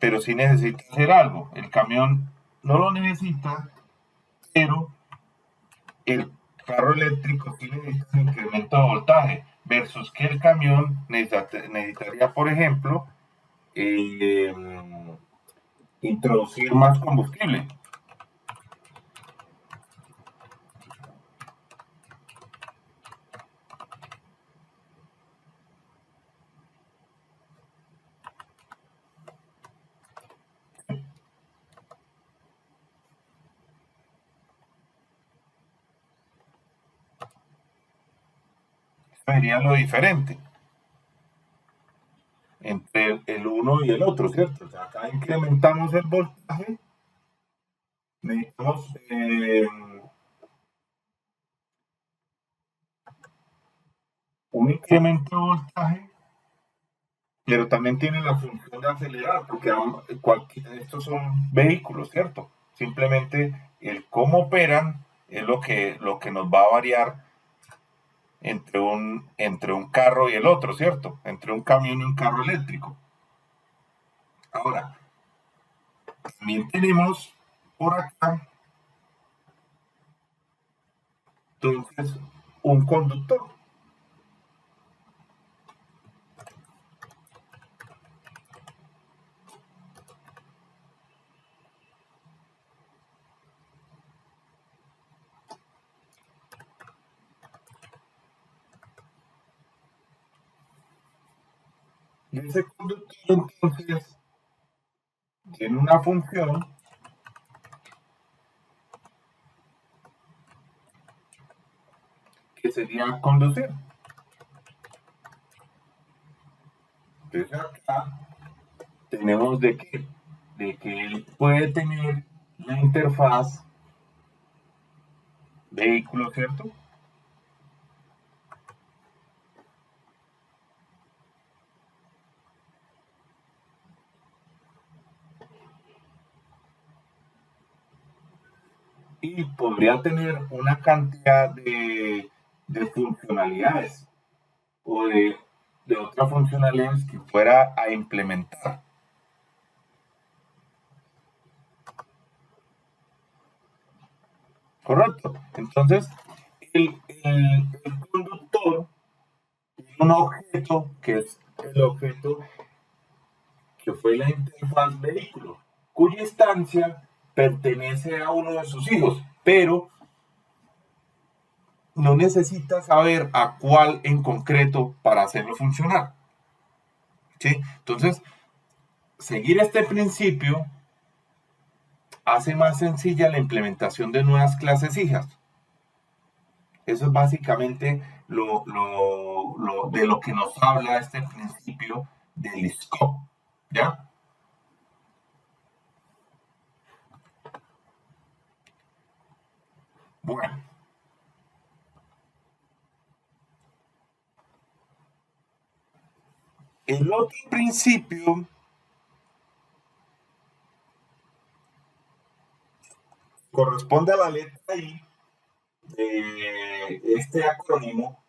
pero sí necesita hacer algo. El camión no lo necesita, pero el carro eléctrico sí necesita un incremento de voltaje, versus que el camión necesitaría, por ejemplo, eh, introducir más combustible. Eso sería lo diferente entre el uno y el otro, ¿cierto? O sea, acá incrementamos el voltaje, necesitamos un incremento de voltaje pero también tiene la función de acelerar, porque estos son vehículos, ¿cierto? Simplemente el cómo operan es lo que nos va a variar entre un carro y el otro, ¿cierto? Entre un camión y un carro eléctrico. Ahora, también tenemos por acá, entonces, un conductor. Y ese conductor, entonces, tiene una función que sería conducir. Entonces, acá tenemos de que él puede tener la interfaz vehículo, ¿cierto? Y podría tener una cantidad de funcionalidades o de otras funcionalidades que fuera a implementar. Correcto. Entonces, el conductor tiene un objeto que es el objeto que fue la interfaz vehículo, cuya instancia pertenece a uno de sus hijos, pero no necesita saber a cuál en concreto para hacerlo funcionar. ¿Sí? Entonces, seguir este principio hace más sencilla la implementación de nuevas clases hijas. Eso es básicamente de lo que nos habla este principio del scope. ¿Ya? Bueno, el otro principio corresponde a la letra I de este acrónimo.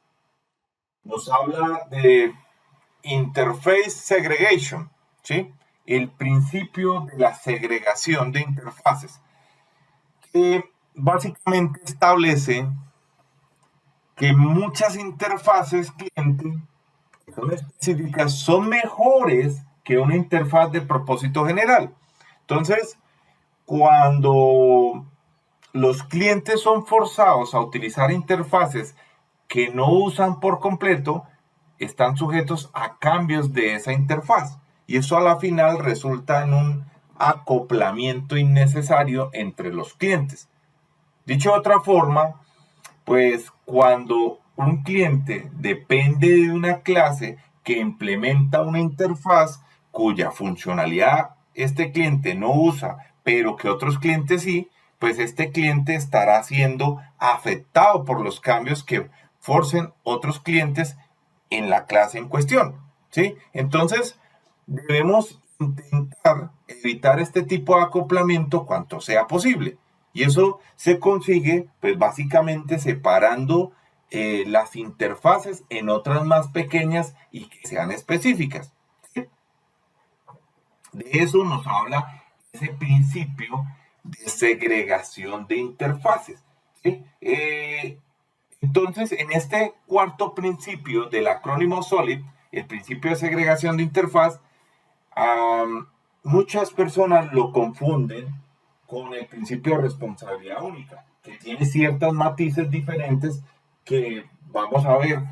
Nos habla de Interface Segregation, ¿sí? El principio de la segregación de interfaces, que básicamente establece que muchas interfaces cliente que son específicas son mejores que una interfaz de propósito general. Entonces, cuando los clientes son forzados a utilizar interfaces que no usan por completo, están sujetos a cambios de esa interfaz. Y eso a la final resulta en un acoplamiento innecesario entre los clientes. Dicho de otra forma, pues cuando un cliente depende de una clase que implementa una interfaz cuya funcionalidad este cliente no usa, pero que otros clientes sí, pues este cliente estará siendo afectado por los cambios que forcen otros clientes en la clase en cuestión, ¿sí? Entonces, debemos intentar evitar este tipo de acoplamiento cuanto sea posible. Y eso se consigue, pues básicamente separando las interfaces en otras más pequeñas y que sean específicas. ¿Sí? De eso nos habla ese principio de segregación de interfaces. ¿Sí? Entonces, en este cuarto principio del acrónimo SOLID, el principio de segregación de interfaz, muchas personas lo confunden con el principio de responsabilidad única, que tiene ciertos matices diferentes que vamos a ver,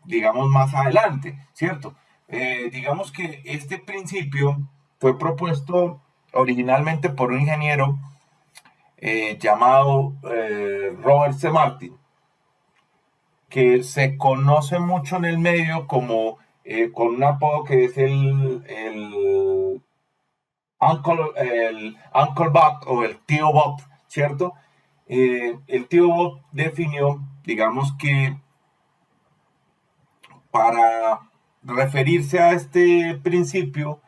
digamos, más adelante, ¿cierto? Digamos que este principio fue propuesto originalmente por un ingeniero llamado Robert C. Martin, que se conoce mucho en el medio como con un apodo que es el Uncle Bob o el tío Bob, ¿cierto? El tío Bob definió, digamos que para referirse a este principio,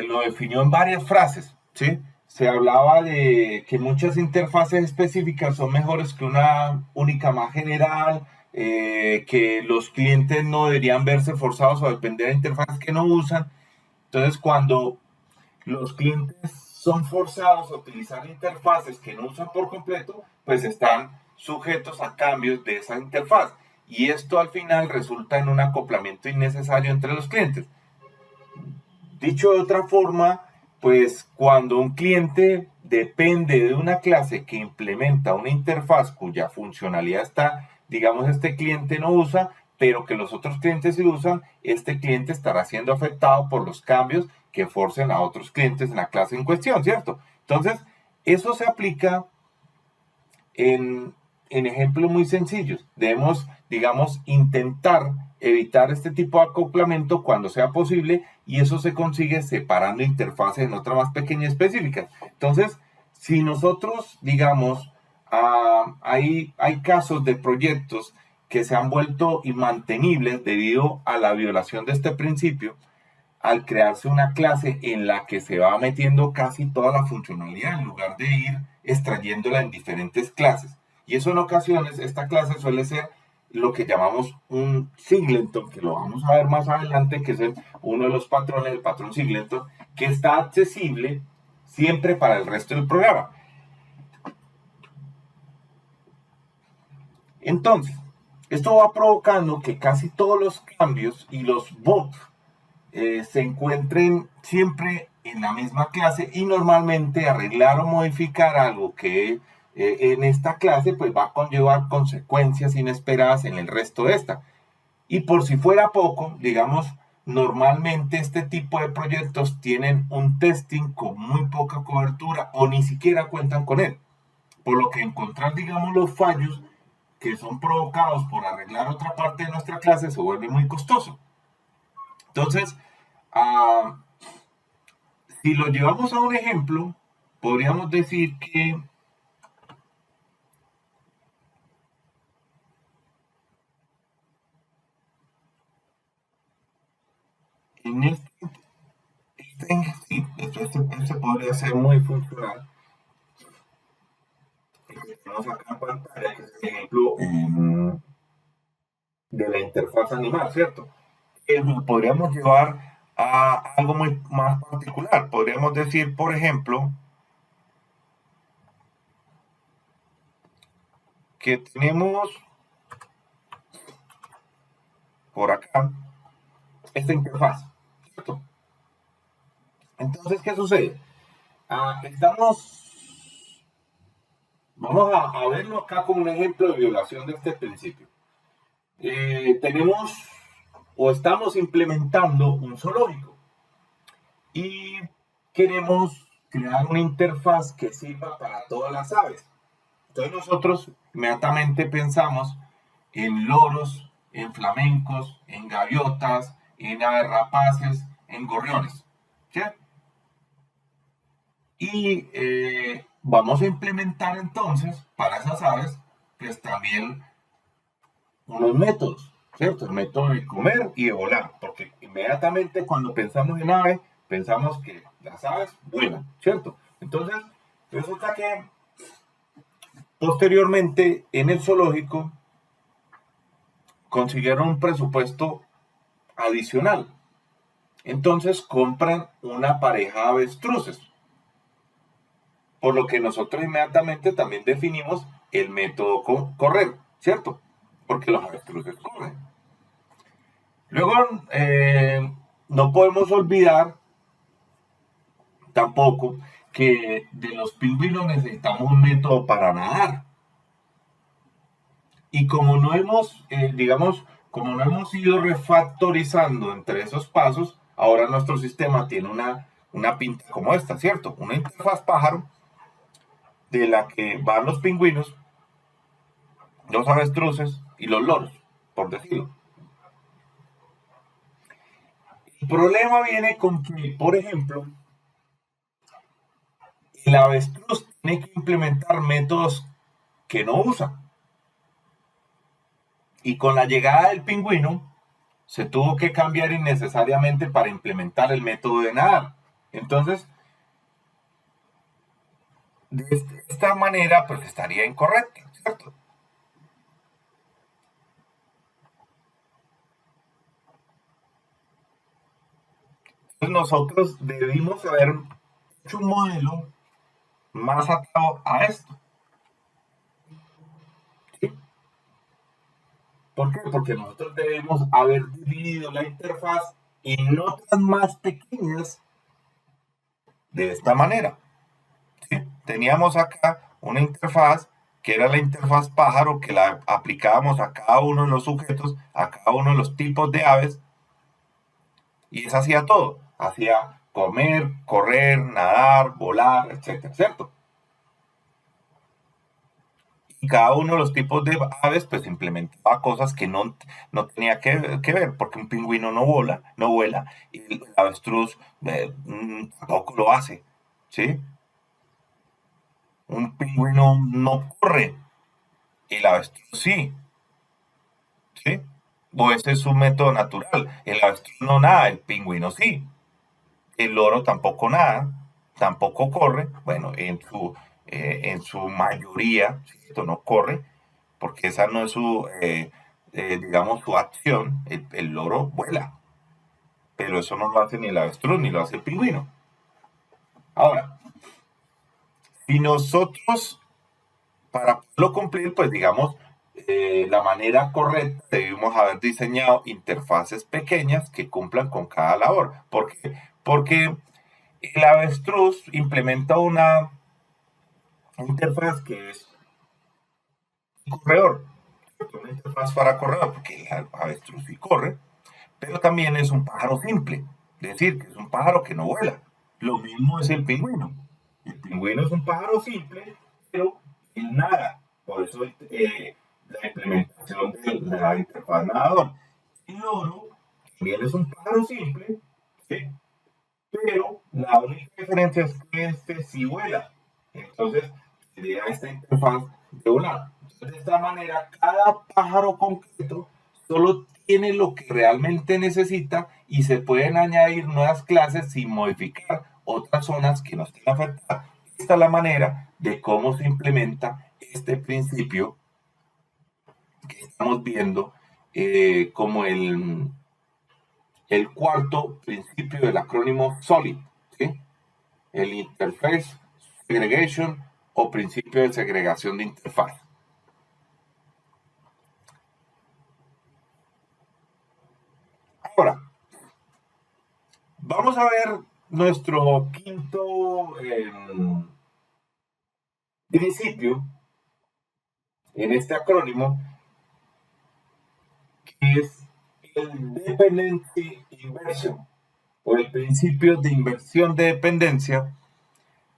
lo definió en varias frases, ¿sí? Se hablaba de que muchas interfaces específicas son mejores que una única más general, que los clientes no deberían verse forzados a depender de interfaces que no usan. Entonces, cuando los clientes son forzados a utilizar interfaces que no usan por completo, pues están sujetos a cambios de esa interfaz. Y esto al final resulta en un acoplamiento innecesario entre los clientes. Dicho de otra forma, pues cuando un cliente depende de una clase que implementa una interfaz cuya funcionalidad está, digamos, este cliente no usa, pero que los otros clientes sí usan, este cliente estará siendo afectado por los cambios que forcen a otros clientes en la clase en cuestión, ¿cierto? Entonces, eso se aplica en ejemplos muy sencillos. Debemos, digamos, intentar evitar este tipo de acoplamiento cuando sea posible, y eso se consigue separando interfaces en otra más pequeña y específica. Entonces, si nosotros, digamos, hay casos de proyectos que se han vuelto inmantenibles debido a la violación de este principio, al crearse una clase en la que se va metiendo casi toda la funcionalidad en lugar de ir extrayéndola en diferentes clases. Y eso en ocasiones, esta clase suele ser lo que llamamos un singleton, que lo vamos a ver más adelante, que es uno de los patrones, el patrón singleton, que está accesible siempre para el resto del programa. Entonces, esto va provocando que casi todos los cambios y los bugs se encuentren siempre en la misma clase, y normalmente arreglar o modificar algo que en esta clase pues va a conllevar consecuencias inesperadas en el resto de esta. Y por si fuera poco, digamos, normalmente este tipo de proyectos tienen un testing con muy poca cobertura o ni siquiera cuentan con él. Por lo que encontrar, digamos, los fallos que son provocados por arreglar otra parte de nuestra clase se vuelve muy costoso. Entonces, ah, si lo llevamos a un ejemplo, podríamos decir que en este podría ser muy funcional. El que tenemos acá en pantalla, que es el ejemplo de la interfaz animal, ¿cierto? Lo podríamos llevar a algo muy más particular. Podríamos decir, por ejemplo, que tenemos por acá esta interfaz, ¿cierto? Entonces, ¿qué sucede? Vamos a verlo acá como un ejemplo de violación de este principio. Tenemos o estamos implementando un zoológico y queremos crear una interfaz que sirva para todas las aves. Entonces nosotros inmediatamente pensamos en loros, en flamencos, en gaviotas, en aves rapaces, en gorriones, ¿sí? Y vamos a implementar entonces para esas aves, pues también unos métodos, ¿cierto? El método de comer y de volar, porque inmediatamente cuando pensamos en ave, pensamos que las aves vuelan, ¿cierto? Entonces, resulta que posteriormente en el zoológico consiguieron un presupuesto adicional. Entonces compran una pareja de avestruces, por lo que nosotros inmediatamente también definimos el método correr, ¿cierto? Porque los avestruces corren. Luego, no podemos olvidar tampoco que de los pingüinos necesitamos un método para nadar. Y como no hemos, digamos, como no hemos ido refactorizando entre esos pasos, ahora nuestro sistema tiene una pinta como esta, ¿cierto? Una interfaz pájaro de la que van los pingüinos, los avestruces y los loros, por decirlo. El problema viene con que, por ejemplo, el avestruz tiene que implementar métodos que no usa. Y con la llegada del pingüino, se tuvo que cambiar innecesariamente para implementar el método de nadar. Entonces, de esta manera, pues estaría incorrecto, ¿cierto? Entonces nosotros debimos haber hecho un modelo más atado a esto. ¿Sí? ¿Por qué? Porque nosotros debemos haber dividido la interfaz en notas más pequeñas de esta manera. ¿Sí? Teníamos acá una interfaz que era la interfaz pájaro que la aplicábamos a cada uno de los sujetos, a cada uno de los tipos de aves, y esa hacía todo. Hacía comer, correr, nadar, volar, etcétera, ¿cierto? Y cada uno de los tipos de aves pues implementaba cosas que no tenía que ver, porque un pingüino no vuela, y el avestruz tampoco lo hace, ¿sí? Un pingüino no corre, y el avestruz sí, ¿sí? O ese es su método natural. El avestruz no nada, el pingüino sí. El loro tampoco nada, tampoco corre. Bueno, en su mayoría, ¿cierto? No corre, porque esa no es digamos, su acción. El loro vuela, pero eso no lo hace ni el avestruz ni lo hace el pingüino. Ahora, si nosotros, para poderlo cumplir, pues digamos, la manera correcta, debimos haber diseñado interfaces pequeñas que cumplan con cada labor. ¿Por qué? Porque el avestruz implementa una interfaz que es un corredor, una interfaz para corredor, porque el avestruz sí corre, pero también es un pájaro simple, es decir, que es un pájaro que no vuela. Lo mismo es el pingüino. El pingüino es un pájaro simple, pero él nada. Por eso la implementación de la interfaz nadador. El loro también es un pájaro simple, ¿sí? Pero la única diferencia es que este sí vuela. Entonces, sería esta interfaz de volar. Entonces, de esta manera, cada pájaro concreto solo tiene lo que realmente necesita y se pueden añadir nuevas clases sin modificar otras zonas que no estén afectadas. Esta es la manera de cómo se implementa este principio que estamos viendo como el cuarto principio del acrónimo SOLID, ¿sí? El Interface Segregation o principio de segregación de interfaz. Ahora, vamos a ver nuestro quinto principio en este acrónimo, que es el Dependency Inversion o el principio de inversión de dependencia,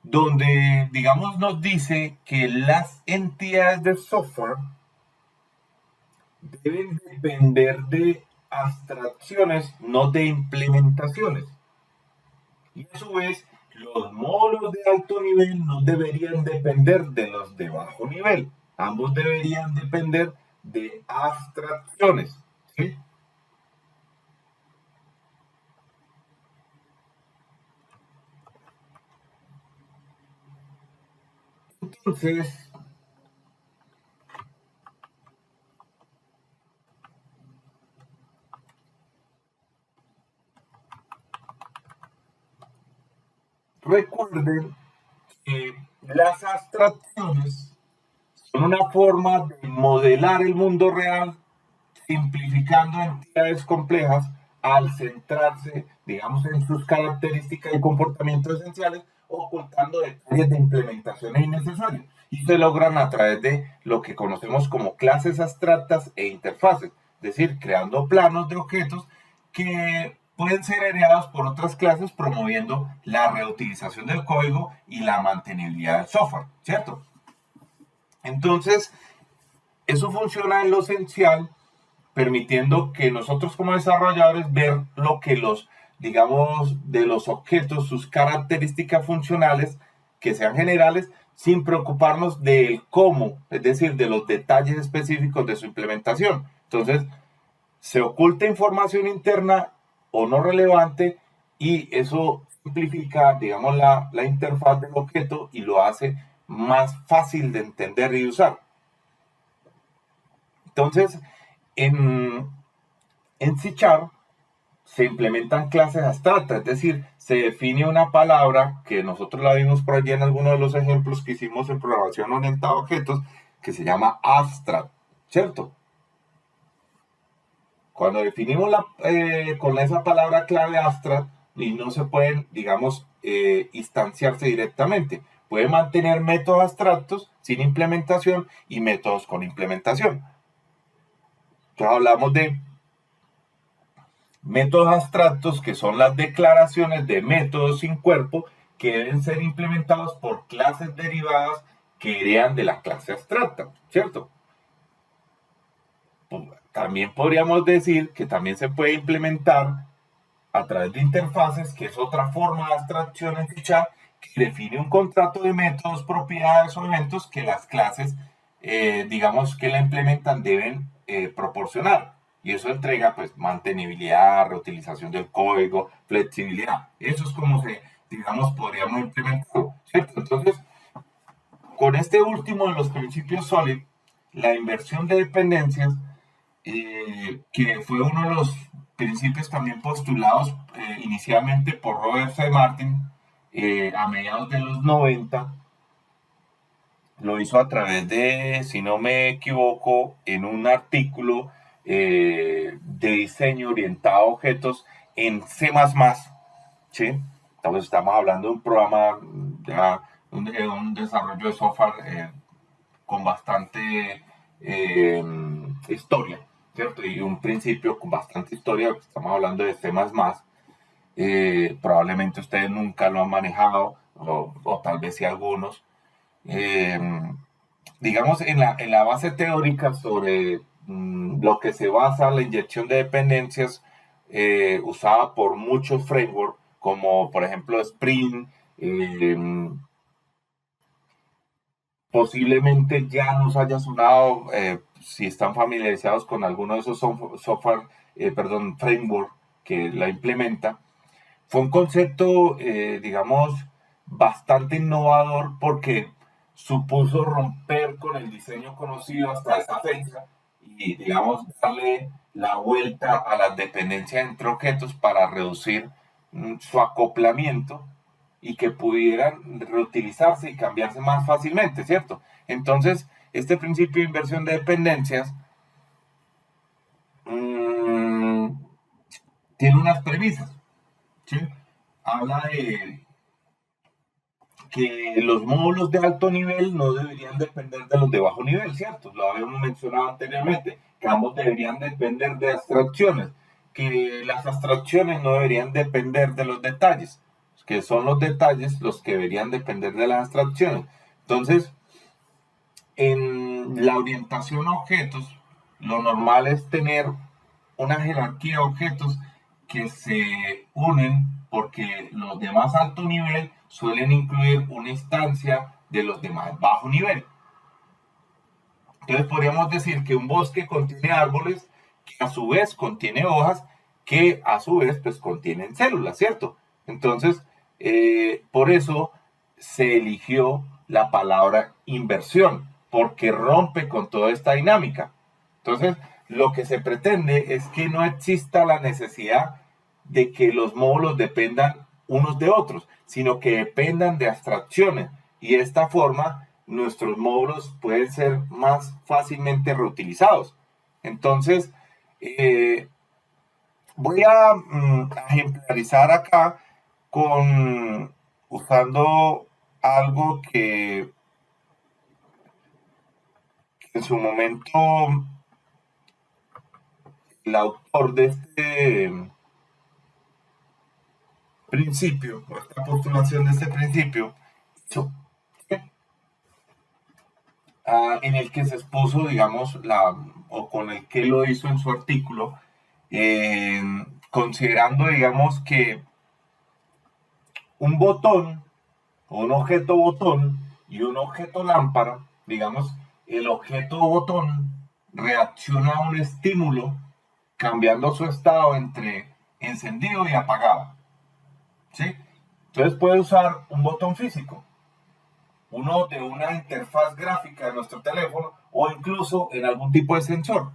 donde, digamos, nos dice que las entidades de software deben depender de abstracciones, no de implementaciones. Y a su vez, los módulos de alto nivel no deberían depender de los de bajo nivel. Ambos deberían depender de abstracciones. ¿Sí? Entonces, recuerden que las abstracciones son una forma de modelar el mundo real simplificando entidades complejas al centrarse, digamos, en sus características y comportamientos esenciales, ocultando detalles de implementaciones innecesarios. Y se logran a través de lo que conocemos como clases abstractas e interfaces, es decir, creando planos de objetos que pueden ser heredados por otras clases, promoviendo la reutilización del código y la mantenibilidad del software, ¿cierto? Entonces, eso funciona en lo esencial, permitiendo que nosotros como desarrolladores ver lo que digamos, de los objetos, sus características funcionales, que sean generales, sin preocuparnos del cómo, es decir, de los detalles específicos de su implementación. Entonces, se oculta información interna o no relevante y eso simplifica, digamos, la interfaz del objeto y lo hace más fácil de entender y usar. Entonces, en, en C# se implementan clases abstractas, es decir, se define una palabra que nosotros la vimos por allí en algunos de los ejemplos que hicimos en programación orientada a objetos, que se llama abstract, ¿cierto? Cuando definimos con esa palabra clave abstract, y no se pueden, digamos, instanciarse directamente. Puede mantener métodos abstractos sin implementación y métodos con implementación. Entonces hablamos de métodos abstractos, que son las declaraciones de métodos sin cuerpo que deben ser implementados por clases derivadas que heredan de la clase abstracta, ¿cierto? También podríamos decir que también se puede implementar a través de interfaces, que es otra forma de abstracción en C# que define un contrato de métodos, propiedades o eventos que las clases, digamos, que la implementan deben proporcionar. Y eso entrega, pues, mantenibilidad, reutilización del código, flexibilidad. Eso es como se, digamos, podríamos implementar, ¿cierto? Entonces, con este último de los principios SOLID, la inversión de dependencias, que fue uno de los principios también postulados inicialmente por Robert C. Martin a mediados de los 90. Lo hizo a través de, si no me equivoco, en un artículo de diseño orientado a objetos en C++, ¿sí? Entonces estamos hablando de un programa, ya, un desarrollo de software con bastante historia, ¿cierto? Y un principio con bastante historia, estamos hablando de C++, probablemente ustedes nunca lo han manejado, o tal vez sí algunos. Eh, digamos, en la base teórica sobre lo que se basa la inyección de dependencias usada por muchos frameworks, como por ejemplo Spring, posiblemente ya nos haya sonado, si están familiarizados con alguno de esos software, framework que la implementa. Fue un concepto, digamos, bastante innovador porque supuso romper con el diseño conocido hasta esa fecha y, digamos, darle la vuelta a las dependencias entre objetos para reducir su acoplamiento y que pudieran reutilizarse y cambiarse más fácilmente, ¿cierto? Entonces, este principio de inversión de dependencias mmm, tiene unas premisas, ¿sí? Habla de que los módulos de alto nivel no deberían depender de los de bajo nivel, ¿cierto? Lo habíamos mencionado anteriormente, que ambos deberían depender de abstracciones, que las abstracciones no deberían depender de los detalles, que son los detalles los que deberían depender de las abstracciones. Entonces, en la orientación a objetos, lo normal es tener una jerarquía de objetos que se unen porque los de más alto nivel suelen incluir una instancia de los de más bajo nivel. Entonces podríamos decir que un bosque contiene árboles que a su vez contiene hojas que a su vez pues contienen células, ¿cierto? Entonces, por eso se eligió la palabra inversión, porque rompe con toda esta dinámica. Entonces, lo que se pretende es que no exista la necesidad de que los módulos dependan unos de otros, sino que dependan de abstracciones. Y de esta forma, nuestros módulos pueden ser más fácilmente reutilizados. Entonces, voy a ejemplarizar acá con usando algo que en su momento el autor de este principio, o esta postulación de este principio, hizo, en el que se expuso, digamos, o con el que lo hizo en su artículo, eh, considerando, digamos, que un botón, o un objeto botón y un objeto lámpara, digamos, el objeto botón reacciona a un estímulo cambiando su estado entre encendido y apagado. ¿Sí? Entonces puede usar un botón físico, uno de una interfaz gráfica de nuestro teléfono o incluso en algún tipo de sensor.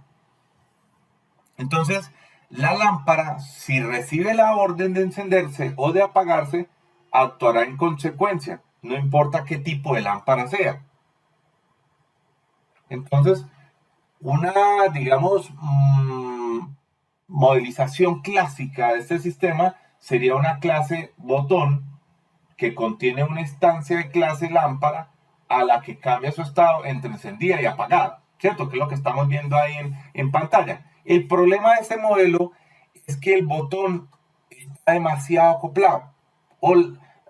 Entonces, la lámpara, si recibe la orden de encenderse o de apagarse, actuará en consecuencia, no importa qué tipo de lámpara sea. Entonces, una, digamos, modelización clásica de este sistema sería una clase botón que contiene una instancia de clase lámpara a la que cambia su estado entre encendida y apagada, ¿cierto? Que es lo que estamos viendo ahí en pantalla. El problema de este modelo es que el botón está demasiado acoplado o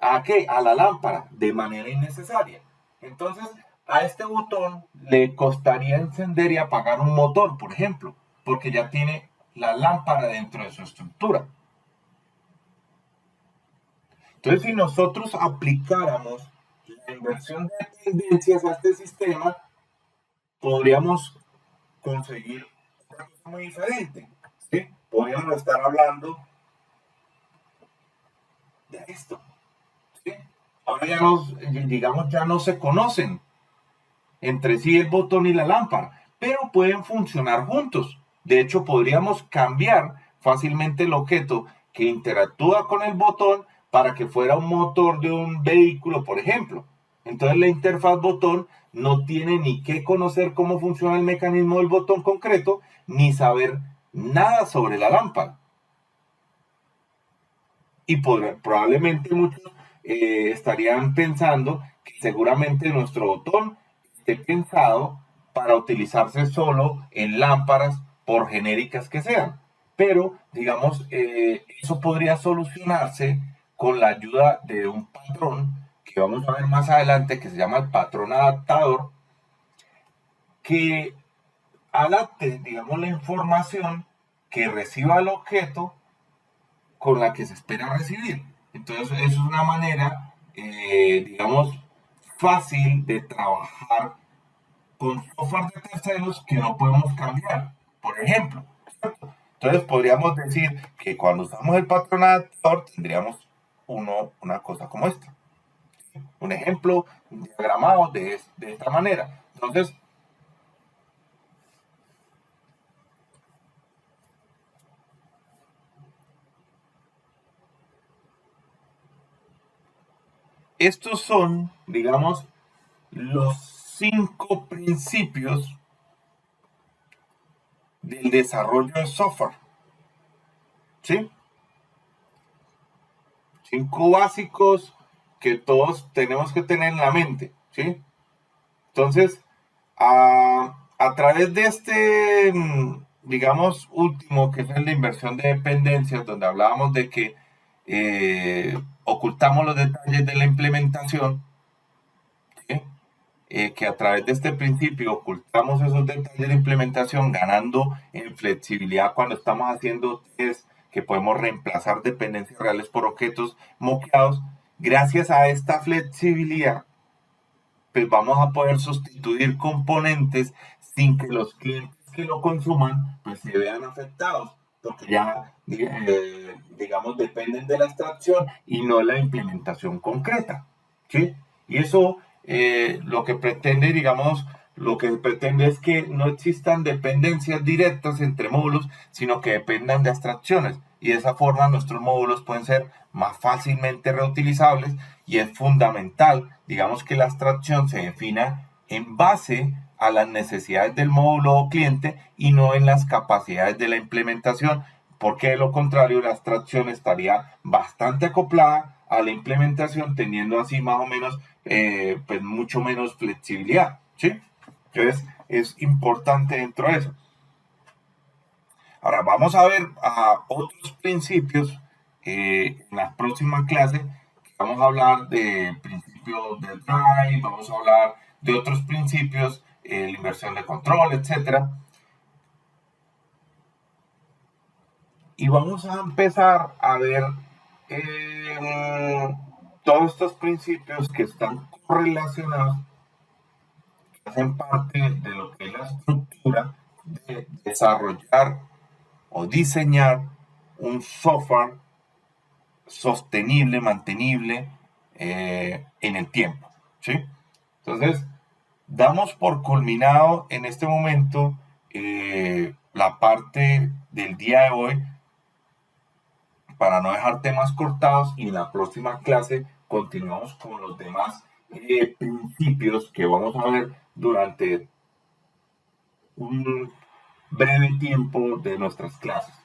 ¿a qué? A la lámpara de manera innecesaria. Entonces, a este botón le costaría encender y apagar un motor, por ejemplo, porque ya tiene la lámpara dentro de su estructura. Entonces, si nosotros aplicáramos la inversión de tendencias a este sistema, podríamos conseguir una cosa muy diferente. ¿Sí? Podríamos estar hablando de esto. ¿Sí? Ahora ya digamos, ya no se conocen entre sí el botón y la lámpara, pero pueden funcionar juntos. De hecho, podríamos cambiar fácilmente el objeto que interactúa con el botón para que fuera un motor de un vehículo, por ejemplo. Entonces la interfaz botón no tiene ni que conocer cómo funciona el mecanismo del botón concreto, ni saber nada sobre la lámpara. Y probablemente muchos estarían pensando que seguramente nuestro botón esté pensado para utilizarse solo en lámparas, por genéricas que sean. Pero, digamos, eso podría solucionarse con la ayuda de un patrón que vamos a ver más adelante, que se llama el patrón adaptador, que adapte, digamos, la información que reciba el objeto con la que se espera recibir. Entonces, eso es una manera, digamos, fácil de trabajar con software de terceros que no podemos cambiar, por ejemplo. Entonces, podríamos decir que cuando usamos el patrón adaptador tendríamos una cosa como esta. Un ejemplo diagramado de esta manera. Entonces, estos son, digamos, los 5 principios del desarrollo de software. ¿Sí? 5 básicos que todos tenemos que tener en la mente. ¿Sí? Entonces, a través de este, digamos, último, que es el de inversión de dependencias, donde hablábamos de que ocultamos los detalles de la implementación, ¿sí? Que a través de este principio ocultamos esos detalles de implementación, ganando en flexibilidad cuando estamos haciendo test, que podemos reemplazar dependencias reales por objetos moqueados. Gracias a esta flexibilidad, pues vamos a poder sustituir componentes sin que los clientes que lo consuman pues se vean afectados, porque ya, digamos, dependen de la abstracción y no de la implementación concreta. ¿Sí? Y eso lo que pretende, digamos, lo que pretende es que no existan dependencias directas entre módulos, sino que dependan de abstracciones. Y de esa forma nuestros módulos pueden ser más fácilmente reutilizables y es fundamental, digamos, que la abstracción se defina en base a las necesidades del módulo o cliente y no en las capacidades de la implementación, porque de lo contrario la abstracción estaría bastante acoplada a la implementación, teniendo así más o menos pues mucho menos flexibilidad. ¿Sí? Entonces es importante dentro de eso. Ahora vamos a ver otros principios en la próxima clase. Vamos a hablar de principios del drive, vamos a hablar de otros principios, la inversión de control, etcétera. Y vamos a empezar a ver todos estos principios que están correlacionados, que hacen parte de lo que es la estructura de desarrollar o diseñar un software sostenible, mantenible en el tiempo, ¿sí? Entonces, damos por culminado en este momento la parte del día de hoy para no dejar temas cortados y en la próxima clase continuamos con los demás principios que vamos a ver durante un breve tiempo de nuestras clases.